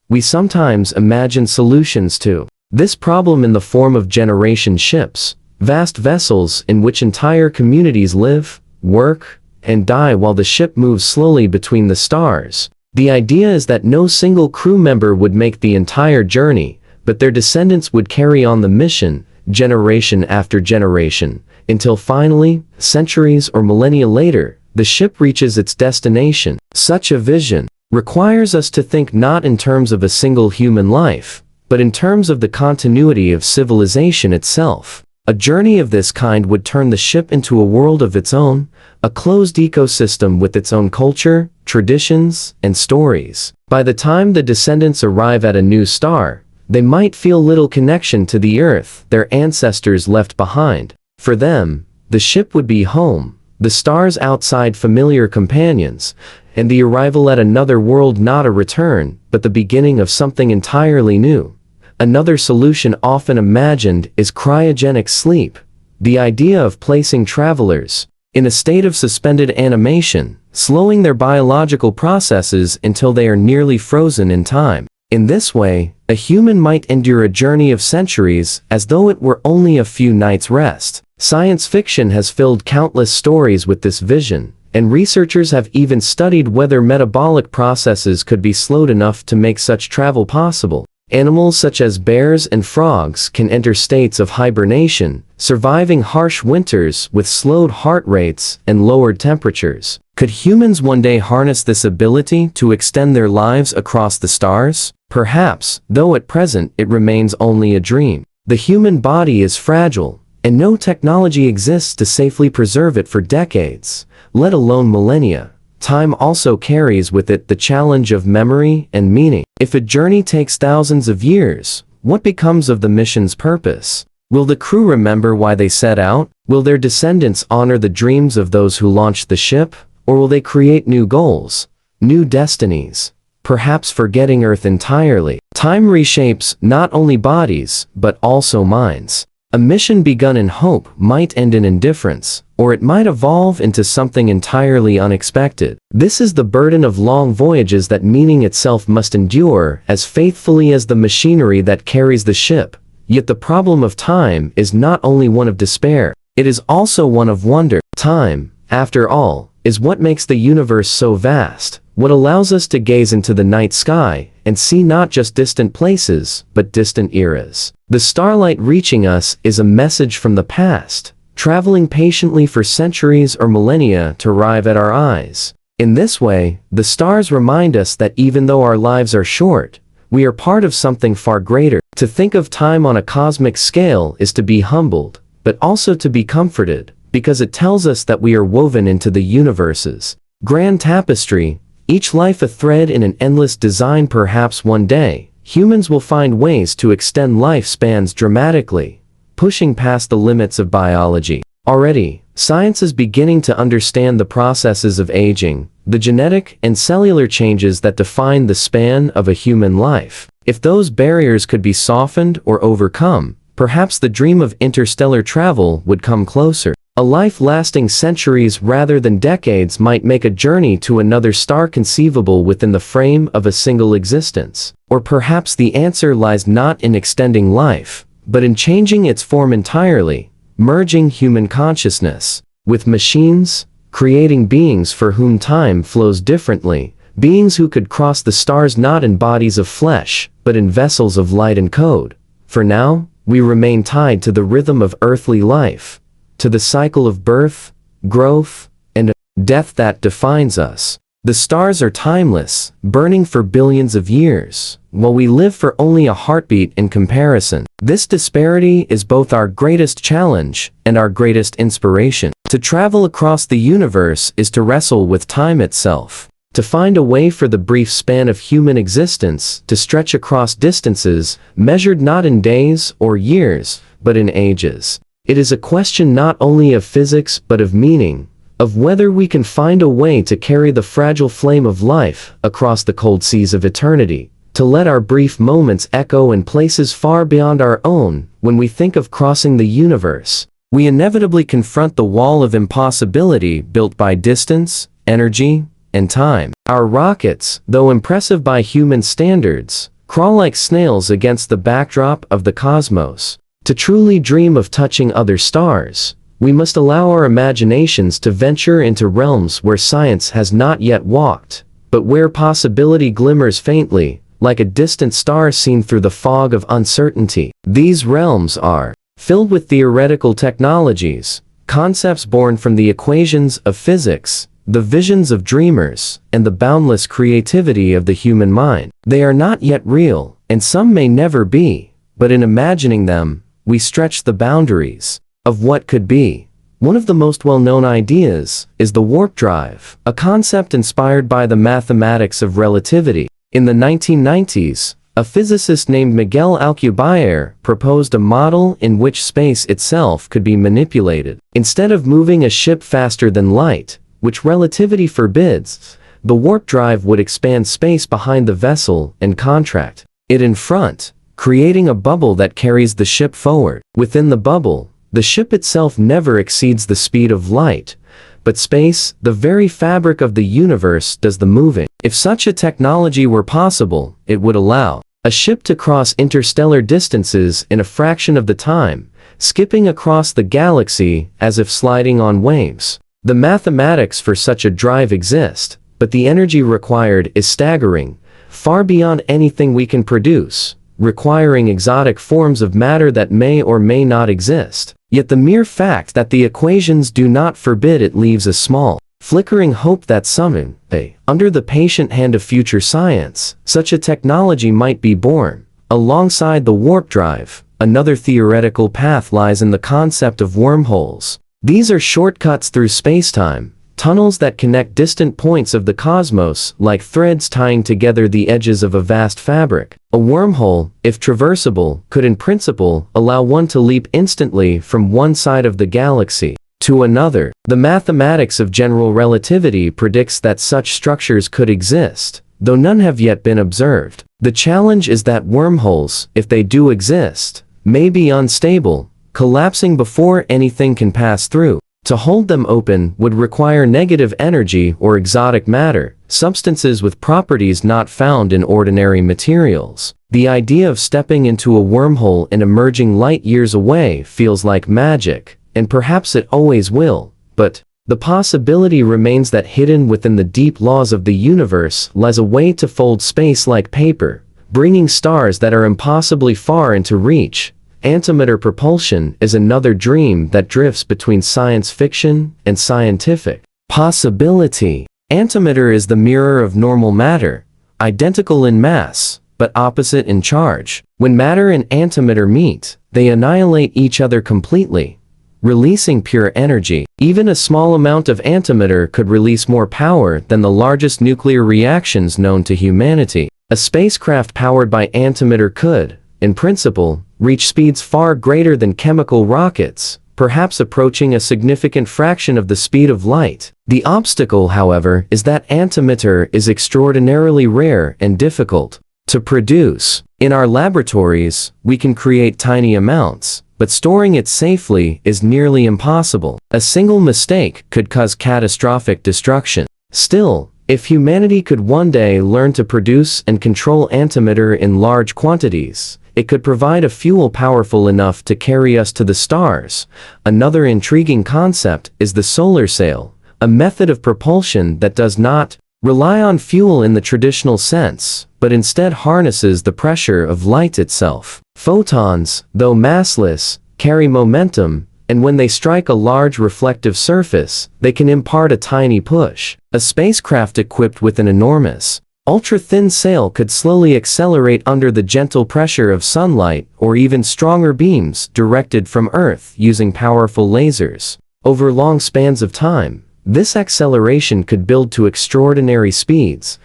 Speaker 1: We sometimes imagine solutions to this problem in the form of generation ships, vast vessels in which entire communities live, work, and die while the ship moves slowly between the stars. The idea is that no single crew member would make the entire journey, but their descendants would carry on the mission, generation after generation, until finally, centuries or millennia later, the ship reaches its destination. Such a vision requires us to think not in terms of a single human life, but in terms of the continuity of civilization itself. A journey of this kind would turn the ship into a world of its own, a closed ecosystem with its own culture, traditions, and stories. By the time the descendants arrive at a new star, they might feel little connection to the Earth their ancestors left behind. For them, the ship would be home, the stars outside familiar companions, and the arrival at another world not a return, but the beginning of something entirely new. Another solution often imagined is cryogenic sleep, the idea of placing travelers in a state of suspended animation, slowing their biological processes until they are nearly frozen in time. In this way, a human might endure a journey of centuries as though it were only a few nights' rest. Science fiction has filled countless stories with this vision, and researchers have even studied whether metabolic processes could be slowed enough to make such travel possible. Animals such as bears and frogs can enter states of hibernation, surviving harsh winters with slowed heart rates and lowered temperatures. Could humans one day harness this ability to extend their lives across the stars? Perhaps, though at present it remains only a dream. The human body is fragile, and no technology exists to safely preserve it for decades, let alone millennia. Time also carries with it the challenge of memory and meaning. If a journey takes thousands of years, what becomes of the mission's purpose? Will the crew remember why they set out? Will their descendants honor the dreams of those who launched the ship? Or will they create new goals, new destinies, perhaps forgetting Earth entirely? Time reshapes not only bodies, but also minds. A mission begun in hope might end in indifference, or it might evolve into something entirely unexpected. This is the burden of long voyages that meaning itself must endure as faithfully as the machinery that carries the ship. Yet the problem of time is not only one of despair, it is also one of wonder. Time, after all, is what makes the universe so vast, what allows us to gaze into the night sky and see not just distant places, but distant eras. The starlight reaching us is a message from the past, traveling patiently for centuries or millennia to arrive at our eyes. In this way, the stars remind us that even though our lives are short, we are part of something far greater. To think of time on a cosmic scale is to be humbled, but also to be comforted, because it tells us that we are woven into the universe's grand tapestry, each life a thread in an endless design. Perhaps one day, humans will find ways to extend lifespans dramatically, pushing past the limits of biology. Already, science is beginning to understand the processes of aging, the genetic and cellular changes that define the span of a human life. If those barriers could be softened or overcome, perhaps the dream of interstellar travel would come closer. A life lasting centuries rather than decades might make a journey to another star conceivable within the frame of a single existence. Or perhaps the answer lies not in extending life, but in changing its form entirely, merging human consciousness with machines, creating beings for whom time flows differently, beings who could cross the stars not in bodies of flesh, but in vessels of light and code. For now, we remain tied to the rhythm of earthly life, to the cycle of birth, growth, and death that defines us. The stars are timeless, burning for billions of years, while we live for only a heartbeat in comparison. This disparity is both our greatest challenge and our greatest inspiration. To travel across the universe is to wrestle with time itself, to find a way for the brief span of human existence to stretch across distances measured not in days or years, but in ages. It is a question not only of physics but of meaning, of whether we can find a way to carry the fragile flame of life across the cold seas of eternity, to let our brief moments echo in places far beyond our own. When we think of crossing the universe, we inevitably confront the wall of impossibility built by distance, energy, and time. Our rockets, though impressive by human standards, crawl like snails against the backdrop of the cosmos. To truly dream of touching other stars, we must allow our imaginations to venture into realms where science has not yet walked, but where possibility glimmers faintly, like a distant star seen through the fog of uncertainty. These realms are filled with theoretical technologies, concepts born from the equations of physics, the visions of dreamers, and the boundless creativity of the human mind. They are not yet real, and some may never be, but in imagining them, we stretch the boundaries of what could be. One of the most well-known ideas is the warp drive, a concept inspired by the mathematics of relativity. In the 1990s, a physicist named Miguel Alcubierre proposed a model in which space itself could be manipulated. Instead of moving a ship faster than light, which relativity forbids, the warp drive would expand space behind the vessel and contract it in front, creating a bubble that carries the ship forward. Within the bubble, the ship itself never exceeds the speed of light, but space, the very fabric of the universe, does the moving. If such a technology were possible, it would allow a ship to cross interstellar distances in a fraction of the time, skipping across the galaxy as if sliding on waves. The mathematics for such a drive exist, but the energy required is staggering, far beyond anything we can produce, requiring exotic forms of matter that may or may not exist. Yet the mere fact that the equations do not forbid it leaves a small, flickering hope that someday, under the patient hand of future science, such a technology might be born. Alongside the warp drive, another theoretical path lies in the concept of wormholes. These are shortcuts through spacetime, tunnels that connect distant points of the cosmos like threads tying together the edges of a vast fabric. A wormhole, if traversable, could in principle allow one to leap instantly from one side of the galaxy to another. The mathematics of general relativity predicts that such structures could exist, though none have yet been observed. The challenge is that wormholes, if they do exist, may be unstable, collapsing before anything can pass through. To hold them open would require negative energy or exotic matter, substances with properties not found in ordinary materials. The idea of stepping into a wormhole and emerging light years away feels like magic, and perhaps it always will, but the possibility remains that hidden within the deep laws of the universe lies a way to fold space like paper, bringing stars that are impossibly far into reach. Antimatter propulsion is another dream that drifts between science fiction and scientific possibility. Antimatter is the mirror of normal matter, identical in mass, but opposite in charge. When matter and antimatter meet, they annihilate each other completely, releasing pure energy. Even a small amount of antimatter could release more power than the largest nuclear reactions known to humanity. A spacecraft powered by antimatter could, in principle, reach speeds far greater than chemical rockets, perhaps approaching a significant fraction of the speed of light. The obstacle, however, is that antimatter is extraordinarily rare and difficult to produce. In our laboratories, we can create tiny amounts, but storing it safely is nearly impossible. A single mistake could cause catastrophic destruction. Still, if humanity could one day learn to produce and control antimatter in large quantities, it could provide a fuel powerful enough to carry us to the stars. Another intriguing concept is the solar sail, a method of propulsion that does not rely on fuel in the traditional sense, but instead harnesses the pressure of light itself. Photons, though massless, carry momentum, and when they strike a large reflective surface, they can impart a tiny push. A spacecraft equipped with an enormous, ultra-thin sail could slowly accelerate under the gentle pressure of sunlight or even stronger beams directed from Earth using powerful lasers. Over long spans of time, this acceleration could build to extraordinary speeds,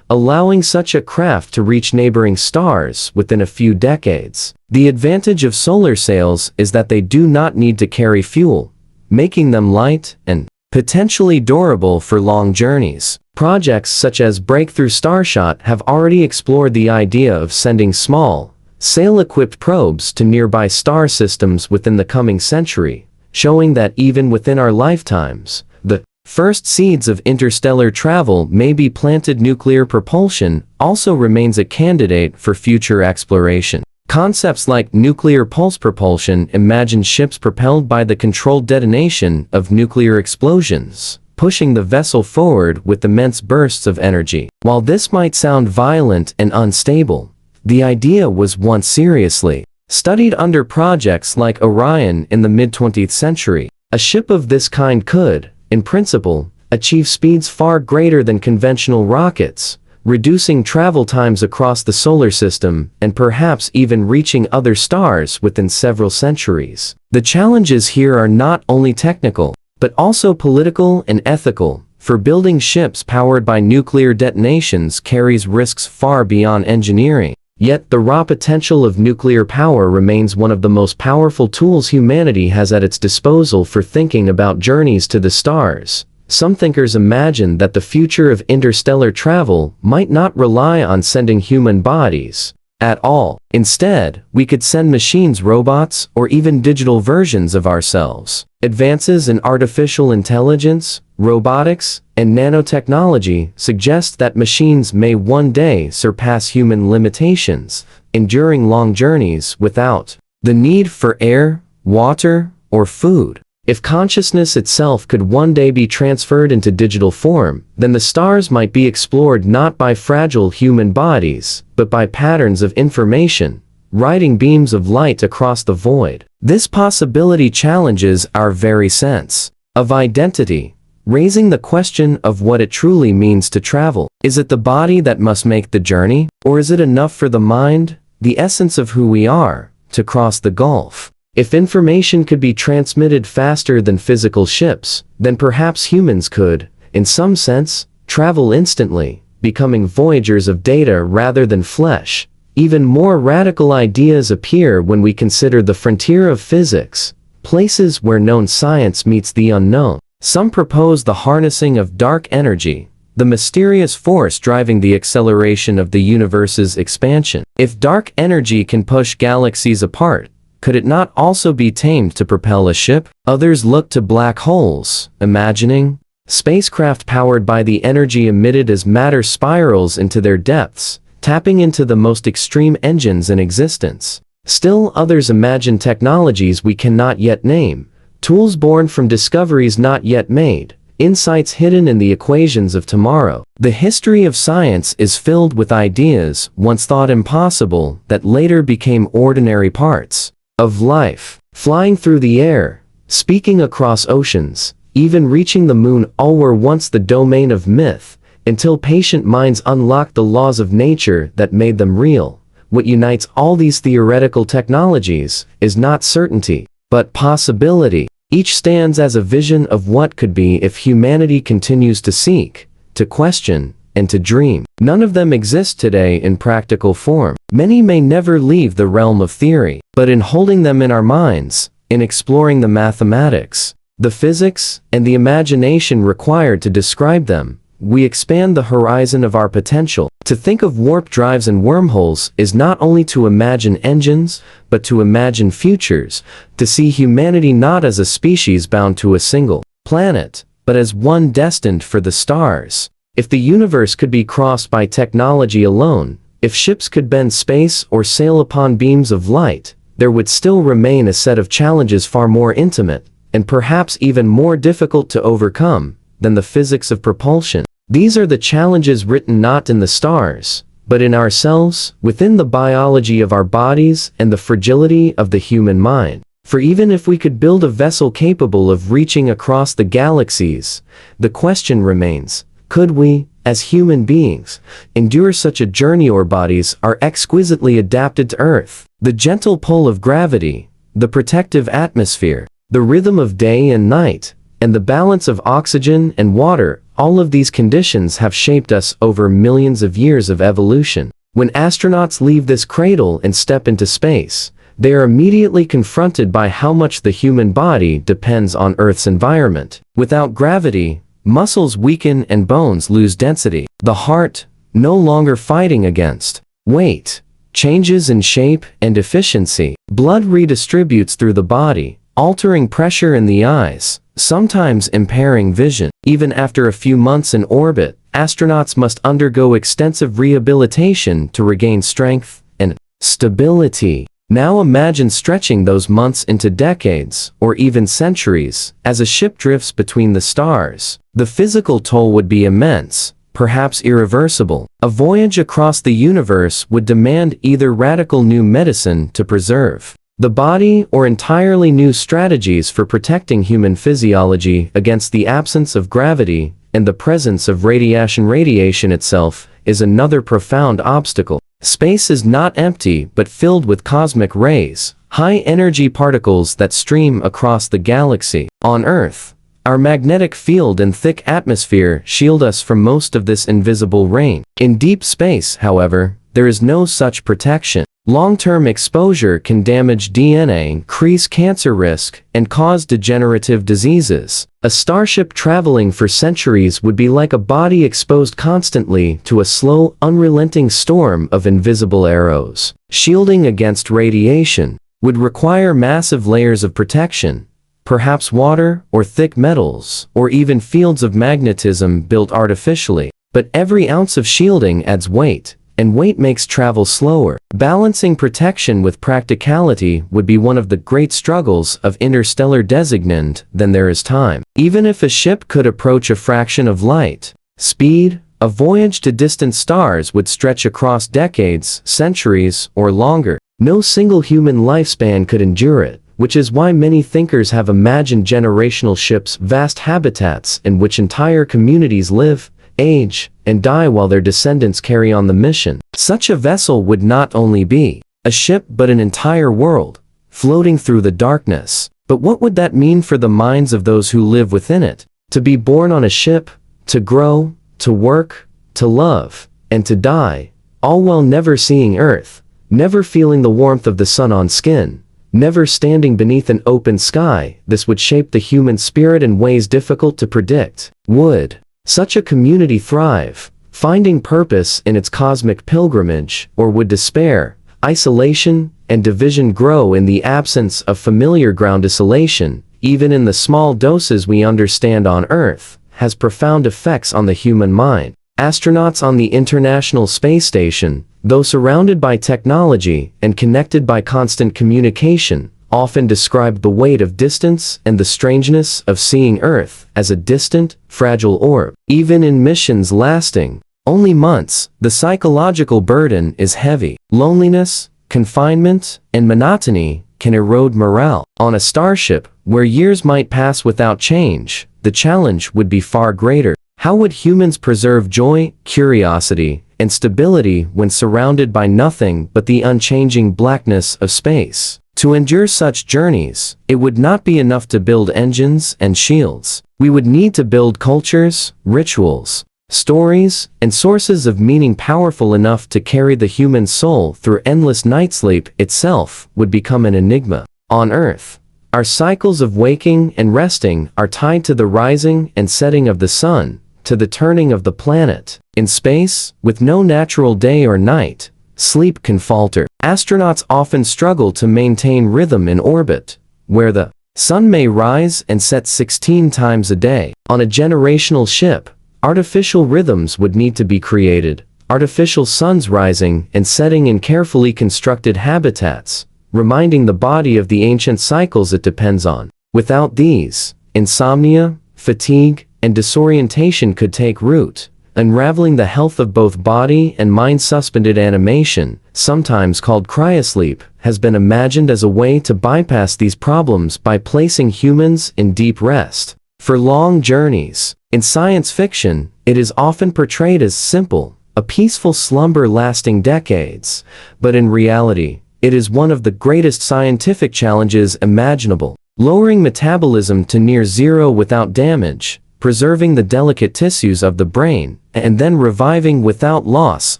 Speaker 1: allowing such a craft to reach neighboring stars within a few decades. The advantage of solar sails is that they do not need to carry fuel, making them light and potentially durable for long journeys. Projects such as Breakthrough Starshot have already explored the idea of sending small, sail-equipped probes to nearby star systems within the coming century, showing that even within our lifetimes, the first seeds of interstellar travel may be planted. Nuclear propulsion also remains a candidate for future exploration. Concepts like nuclear pulse propulsion imagine ships propelled by the controlled detonation of nuclear explosions, pushing the vessel forward with immense bursts of energy. While this might sound violent and unstable, the idea was once seriously studied under projects like Orion in the mid-20th century. A ship of this kind could, in principle, achieve speeds far greater than conventional rockets, reducing travel times across the solar system and perhaps even reaching other stars within several centuries. The challenges here are not only technical, but also political and ethical, for building ships powered by nuclear detonations carries risks far beyond engineering. Yet the raw potential of nuclear power remains one of the most powerful tools humanity has at its disposal for thinking about journeys to the stars. Some thinkers imagine that the future of interstellar travel might not rely on sending human bodies at all. Instead, we could send machines, robots, or even digital versions of ourselves. Advances in artificial intelligence, robotics, and nanotechnology suggest that machines may one day surpass human limitations, enduring long journeys without the need for air, water, or food. If consciousness itself could one day be transferred into digital form, then the stars might be explored not by fragile human bodies, but by patterns of information, riding beams of light across the void. This possibility challenges our very sense of identity, raising the question of what it truly means to travel. Is it the body that must make the journey, or is it enough for the mind, the essence of who we are, to cross the gulf? If information could be transmitted faster than physical ships, then perhaps humans could, in some sense, travel instantly, becoming voyagers of data rather than flesh. Even more radical ideas appear when we consider the frontier of physics, places where known science meets the unknown. Some propose the harnessing of dark energy, the mysterious force driving the acceleration of the universe's expansion. If dark energy can push galaxies apart, could it not also be tamed to propel a ship? Others look to black holes, imagining spacecraft powered by the energy emitted as matter spirals into their depths, tapping into the most extreme engines in existence. Still others imagine technologies we cannot yet name, tools born from discoveries not yet made, insights hidden in the equations of tomorrow. The history of science is filled with ideas once thought impossible that later became ordinary parts of life. Flying through the air, speaking across oceans, even reaching the moon, all were once the domain of myth, until patient minds unlocked the laws of nature that made them real. What unites all these theoretical technologies is not certainty, but possibility. Each stands as a vision of what could be if humanity continues to seek, to question, and to dream. None of them exist today in practical form. Many may never leave the realm of theory, but in holding them in our minds, in exploring the mathematics, the physics, and the imagination required to describe them, we expand the horizon of our potential. To think of warp drives and wormholes is not only to imagine engines, but to imagine futures, to see humanity not as a species bound to a single planet, but as one destined for the stars. If the universe could be crossed by technology alone, if ships could bend space or sail upon beams of light, there would still remain a set of challenges far more intimate, and perhaps even more difficult to overcome, than the physics of propulsion. These are the challenges written not in the stars, but in ourselves, within the biology of our bodies and the fragility of the human mind. For even if we could build a vessel capable of reaching across the galaxies, the question remains, could we, as human beings, endure such a journey? Our bodies are exquisitely adapted to Earth. The gentle pull of gravity, the protective atmosphere, the rhythm of day and night, and the balance of oxygen and water, all of these conditions have shaped us over millions of years of evolution. When astronauts leave this cradle and step into space, they are immediately confronted by how much the human body depends on Earth's environment. Without gravity, muscles weaken and bones lose density. The heart, no longer fighting against weight, changes in shape and efficiency. Blood redistributes through the body, altering pressure in the eyes, sometimes impairing vision. Even after a few months in orbit, astronauts must undergo extensive rehabilitation to regain strength and stability. Now imagine stretching those months into decades, or even centuries, as a ship drifts between the stars. The physical toll would be immense, perhaps irreversible. A voyage across the universe would demand either radical new medicine to preserve the body or entirely new strategies for protecting human physiology against the absence of gravity and the presence of radiation. Radiation itself is another profound obstacle. Space is not empty but filled with cosmic rays, high-energy particles that stream across the galaxy. On Earth, our magnetic field and thick atmosphere shield us from most of this invisible rain. In deep space, however, there is no such protection. Long-term exposure can damage DNA, increase cancer risk, and cause degenerative diseases. A starship traveling for centuries would be like a body exposed constantly to a slow, unrelenting storm of invisible arrows. Shielding against radiation would require massive layers of protection, perhaps water or thick metals, or even fields of magnetism built artificially. But every ounce of shielding adds weight, and weight makes travel slower. Balancing protection with practicality would be one of the great struggles of interstellar designand. Then there is time. Even if a ship could approach a fraction of light speed, a voyage to distant stars would stretch across decades, centuries, or longer. No single human lifespan could endure it, which is why many thinkers have imagined generational ships, vast habitats in which entire communities live, age, and die while their descendants carry on the mission. Such a vessel would not only be a ship but an entire world, floating through the darkness. But what would that mean for the minds of those who live within it? To be born on a ship, to grow, to work, to love, and to die, all while never seeing Earth, never feeling the warmth of the sun on skin, never standing beneath an open sky. This would shape the human spirit in ways difficult to predict. Would such a community thrive, finding purpose in its cosmic pilgrimage, or would despair, isolation, and division grow in the absence of familiar ground? Isolation, even in the small doses we understand on Earth, has profound effects on the human mind. Astronauts on the International Space Station, though surrounded by technology and connected by constant communication, often described the weight of distance and the strangeness of seeing Earth as a distant, fragile orb. Even in missions lasting only months, the psychological burden is heavy. Loneliness, confinement, and monotony can erode morale. On a starship, where years might pass without change, the challenge would be far greater. How would humans preserve joy, curiosity, and stability when surrounded by nothing but the unchanging blackness of space? To endure such journeys, it would not be enough to build engines and shields. We would need to build cultures, rituals, stories, and sources of meaning powerful enough to carry the human soul through endless night. Sleep itself would become an enigma. On Earth, our cycles of waking and resting are tied to the rising and setting of the sun, to the turning of the planet. In space, with no natural day or night, sleep can falter. Astronauts often struggle to maintain rhythm in orbit, where the sun may rise and set 16 times a day. On a generational ship, artificial rhythms would need to be created, artificial suns rising and setting in carefully constructed habitats, reminding the body of the ancient cycles it depends on. Without these, insomnia, fatigue, and disorientation could take root, unraveling the health of both body and mind. Suspended animation, sometimes called cryosleep, has been imagined as a way to bypass these problems by placing humans in deep rest. For long journeys, in science fiction, it is often portrayed as simple, a peaceful slumber lasting decades, but in reality, it is one of the greatest scientific challenges imaginable. Lowering metabolism to near zero without damage, preserving the delicate tissues of the brain, and then reviving without loss,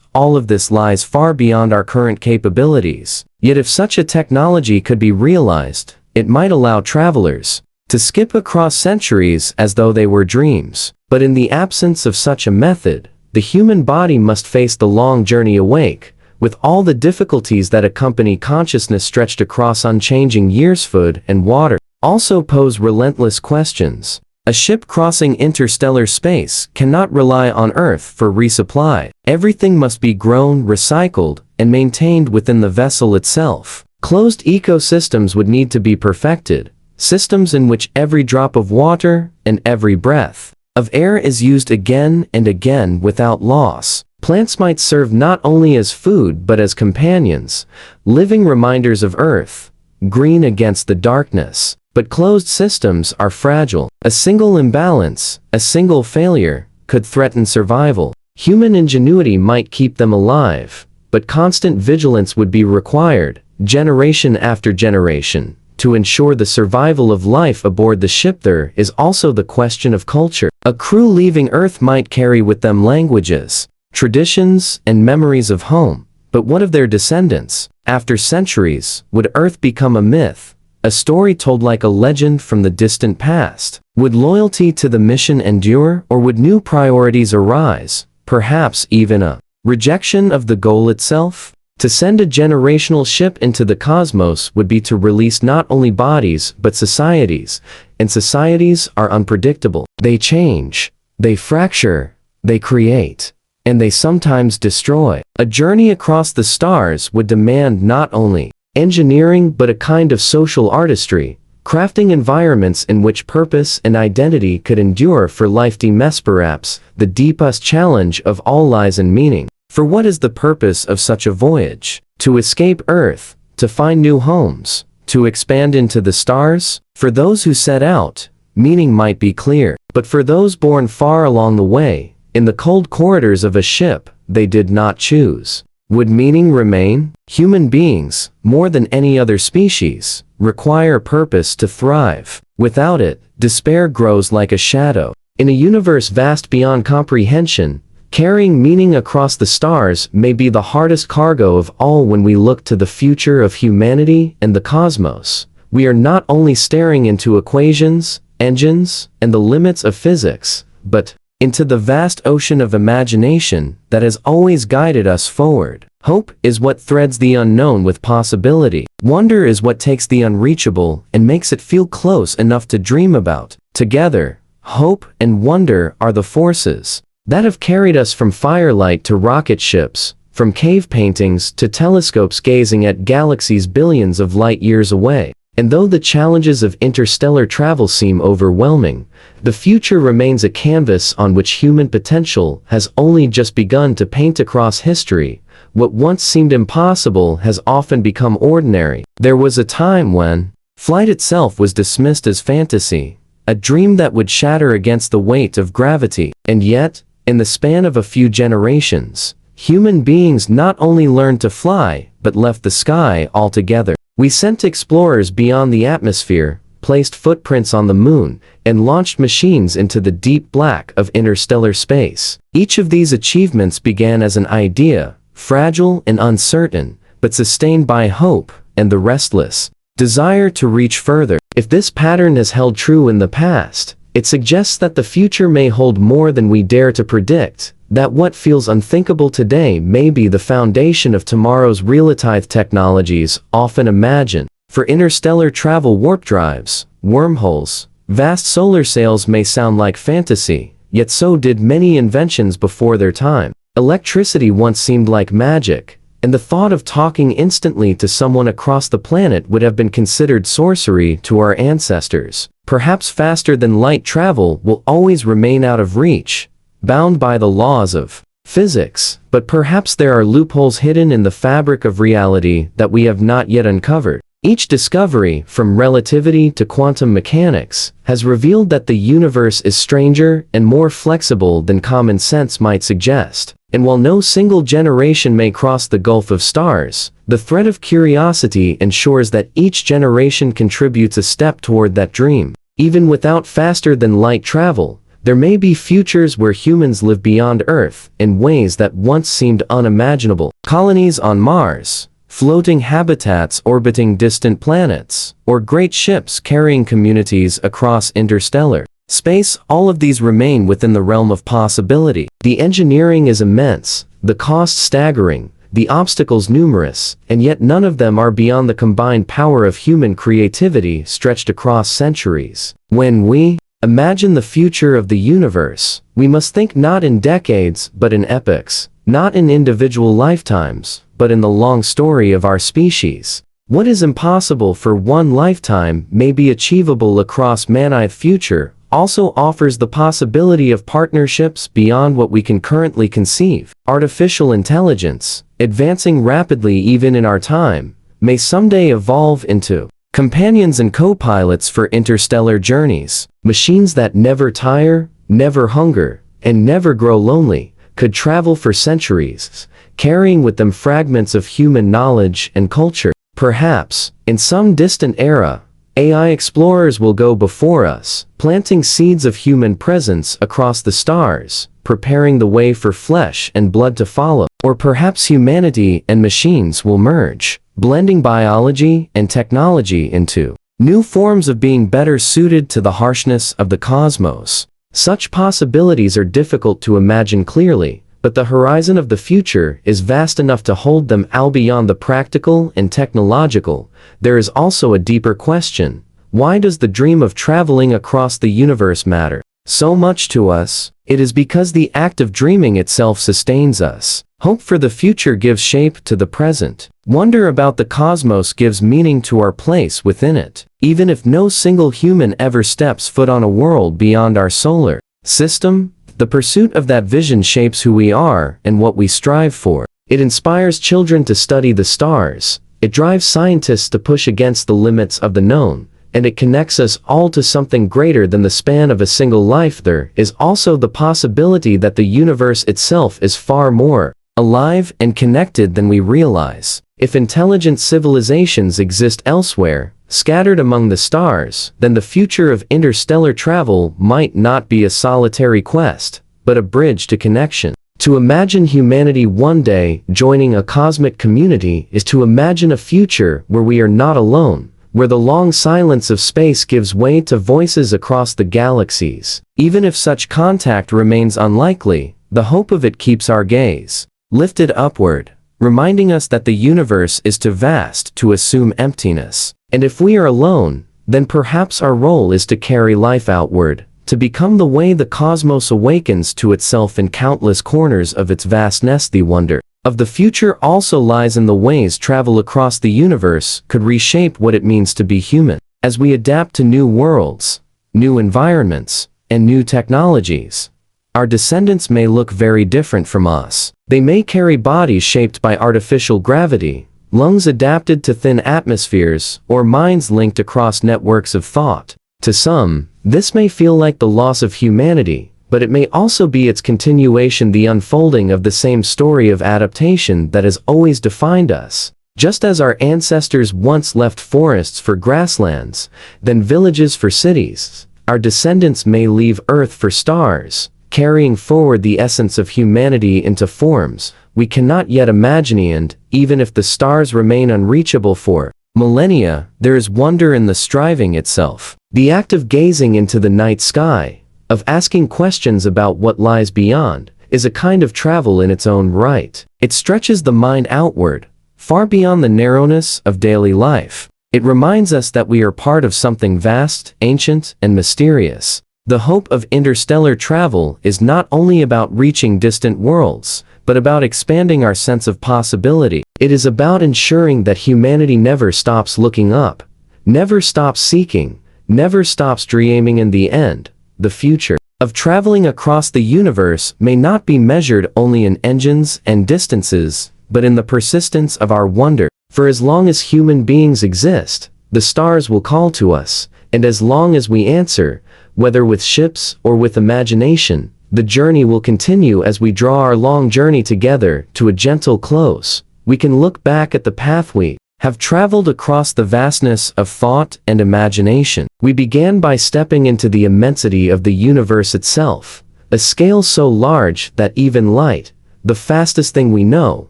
Speaker 1: all of this lies far beyond our current capabilities. Yet if such a technology could be realized, it might allow travelers to skip across centuries as though they were dreams. But in the absence of such a method, the human body must face the long journey awake, with all the difficulties that accompany consciousness stretched across unchanging years. Food and water also pose relentless questions. A ship crossing interstellar space cannot rely on Earth for resupply. Everything must be grown, recycled, and maintained within the vessel itself. Closed ecosystems would need to be perfected, systems in which every drop of water and every breath of air is used again and again without loss. Plants might serve not only as food but as companions, living reminders of Earth, green against the darkness. But closed systems are fragile. A single imbalance, a single failure, could threaten survival. Human ingenuity might keep them alive, but constant vigilance would be required, generation after generation, to ensure the survival of life aboard the ship. There is also the question of culture. A crew leaving Earth might carry with them languages, traditions, and memories of home, but what of their descendants? After centuries, would Earth become a myth? A story told like a legend from the distant past? Would loyalty to the mission endure, or would new priorities arise, perhaps even a rejection of the goal itself? To send a generational ship into the cosmos would be to release not only bodies but societies, and societies are unpredictable. They change, they fracture, they create, and they sometimes destroy. A journey across the stars would demand not only engineering but a kind of social artistry, crafting environments in which purpose and identity could endure for life. Perhaps the deepest challenge of all lies in meaning. For what is the purpose of such a voyage? To escape Earth, to find new homes, to expand into the stars? For those who set out, meaning might be clear, but for those born far along the way, in the cold corridors of a ship they did not choose, would meaning remain? Human beings, more than any other species, require purpose to thrive. Without it, despair grows like a shadow. In a universe vast beyond comprehension, carrying meaning across the stars may be the hardest cargo of all. When we look to the future of humanity and the cosmos, we are not only staring into equations, engines, and the limits of physics, but into the vast ocean of imagination that has always guided us forward. Hope is what threads the unknown with possibility. Wonder is what takes the unreachable and makes it feel close enough to dream about. Together, hope and wonder are the forces that have carried us from firelight to rocket ships, from cave paintings to telescopes gazing at galaxies billions of light years away. And though the challenges of interstellar travel seem overwhelming, the future remains a canvas on which human potential has only just begun to paint. Across history, what once seemed impossible has often become ordinary. There was a time when flight itself was dismissed as fantasy, a dream that would shatter against the weight of gravity. And yet, in the span of a few generations, human beings not only learned to fly, but left the sky altogether. We sent explorers beyond the atmosphere, placed footprints on the moon, and launched machines into the deep black of interstellar space. Each of these achievements began as an idea, fragile and uncertain, but sustained by hope and the restless desire to reach further. If this pattern has held true in the past, it suggests that the future may hold more than we dare to predict, that what feels unthinkable today may be the foundation of tomorrow's real-time technologies. Often imagine, for interstellar travel, warp drives, wormholes, vast solar sails may sound like fantasy, yet so did many inventions before their time. Electricity once seemed like magic, and the thought of talking instantly to someone across the planet would have been considered sorcery to our ancestors. Perhaps faster than light travel will always remain out of reach, bound by the laws of physics, but perhaps there are loopholes hidden in the fabric of reality that we have not yet uncovered. Each discovery, from relativity to quantum mechanics, has revealed that the universe is stranger and more flexible than common sense might suggest. And while no single generation may cross the gulf of stars, the thread of curiosity ensures that each generation contributes a step toward that dream. Even without faster-than-light travel, there may be futures where humans live beyond Earth in ways that once seemed unimaginable. Colonies on Mars, floating habitats orbiting distant planets, or great ships carrying communities across interstellar space, all of these remain within the realm of possibility. The engineering is immense, the cost staggering, the obstacles numerous, and yet none of them are beyond the combined power of human creativity stretched across centuries. When we imagine the future of the universe, we must think not in decades but in epochs, not in individual lifetimes, but in the long story of our species. What is impossible for one lifetime may be achievable across man's future, also offers the possibility of partnerships beyond what we can currently conceive. Artificial intelligence, advancing rapidly even in our time, may someday evolve into companions and co-pilots for interstellar journeys. Machines that never tire, never hunger, and never grow lonely, could travel for centuries, carrying with them fragments of human knowledge and culture. Perhaps, in some distant era, AI explorers will go before us, planting seeds of human presence across the stars, preparing the way for flesh and blood to follow. Or perhaps humanity and machines will merge, blending biology and technology into new forms of being better suited to the harshness of the cosmos. Such possibilities are difficult to imagine clearly, but the horizon of the future is vast enough to hold them all beyond the practical and technological. There is also a deeper question. Why does the dream of traveling across the universe matter so much to us? It is because the act of dreaming itself sustains us. Hope for the future gives shape to the present. Wonder about the cosmos gives meaning to our place within it. Even if no single human ever steps foot on a world beyond our solar system, the pursuit of that vision shapes who we are and what we strive for. It inspires children to study the stars, it drives scientists to push against the limits of the known, and it connects us all to something greater than the span of a single life. There is also the possibility that the universe itself is far more alive and connected than we realize. If intelligent civilizations exist elsewhere, scattered among the stars, then the future of interstellar travel might not be a solitary quest, but a bridge to connection. To imagine humanity one day joining a cosmic community is to imagine a future where we are not alone, where the long silence of space gives way to voices across the galaxies. Even if such contact remains unlikely, the hope of it keeps our gaze lifted upward, reminding us that the universe is too vast to assume emptiness. And if we are alone, then perhaps our role is to carry life outward, to become the way the cosmos awakens to itself in countless corners of its vastness. The wonder of the future also lies in the ways travel across the universe could reshape what it means to be human. As we adapt to new worlds, new environments, and new technologies, our descendants may look very different from us. They may carry bodies shaped by artificial gravity, lungs adapted to thin atmospheres, or minds linked across networks of thought. To some, this may feel like the loss of humanity, but it may also be its continuation, the unfolding of the same story of adaptation that has always defined us. Just as our ancestors once left forests for grasslands, then villages for cities, our descendants may leave Earth for stars, carrying forward the essence of humanity into forms we cannot yet imagine. And even if the stars remain unreachable for millennia, there is wonder in the striving itself. The act of gazing into the night sky, of asking questions about what lies beyond, is a kind of travel in its own right. It stretches the mind outward, far beyond the narrowness of daily life. It reminds us that we are part of something vast, ancient, and mysterious. The hope of interstellar travel is not only about reaching distant worlds, but about expanding our sense of possibility. It is about ensuring that humanity never stops looking up, never stops seeking, never stops dreaming. In the end, the future of traveling across the universe may not be measured only in engines and distances, but in the persistence of our wonder. For as long as human beings exist, the stars will call to us, and as long as we answer, whether with ships or with imagination, the journey will continue. As we draw our long journey together to a gentle close, we can look back at the path we have traveled across the vastness of thought and imagination. We began by stepping into the immensity of the universe itself, a scale so large that even light, the fastest thing we know,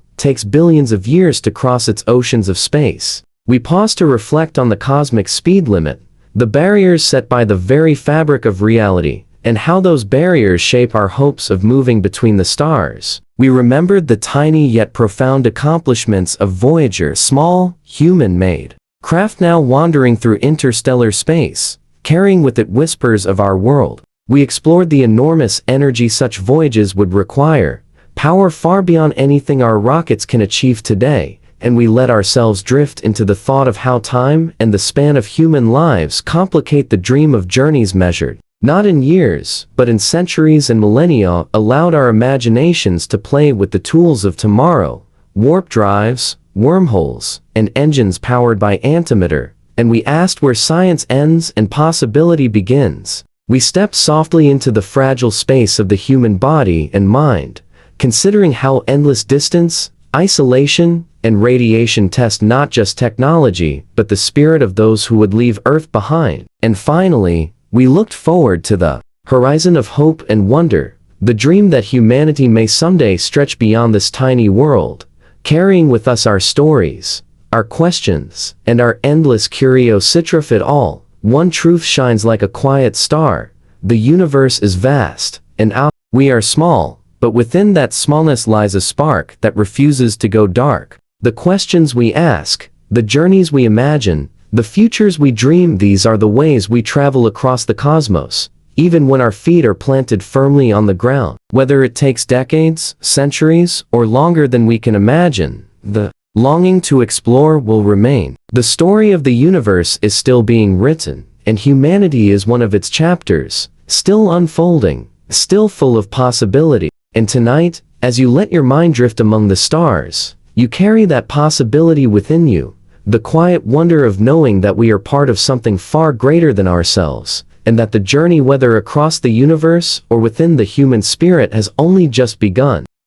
Speaker 1: takes billions of years to cross its oceans of space. We pause to reflect on the cosmic speed limit, the barriers set by the very fabric of reality, and how those barriers shape our hopes of moving between the stars. We remembered the tiny yet profound accomplishments of Voyager, small, human-made craft now wandering through interstellar space, carrying with it whispers of our world. We explored the enormous energy such voyages would require, power far beyond anything our rockets can achieve today, and we let ourselves drift into the thought of how time and the span of human lives complicate the dream of journeys measured not in years, but in centuries and millennia. Allowed our imaginations to play with the tools of tomorrow, warp drives, wormholes, and engines powered by antimatter, and we asked where science ends and possibility begins. We stepped softly into the fragile space of the human body and mind, considering how endless distance, isolation, and radiation test not just technology, but the spirit of those who would leave Earth behind. And finally, we looked forward to the horizon of hope and wonder, the dream that humanity may someday stretch beyond this tiny world, carrying with us our stories, our questions, and our endless curiosity. Of it all, one truth shines like a quiet star: the universe is vast, and we are small, but within that smallness lies a spark that refuses to go dark. The questions we ask, the journeys we imagine, the futures we dream, these are the ways we travel across the cosmos, even when our feet are planted firmly on the ground. Whether it takes decades, centuries, or longer than we can imagine, the longing to explore will remain. The story of the universe is still being written, and humanity is one of its chapters, still unfolding, still full of possibility. And tonight, as you let your mind drift among the stars, you carry that possibility within you, the quiet wonder of knowing that we are part of something far greater than ourselves, and that the journey, whether across the universe or within the human spirit, has only just begun.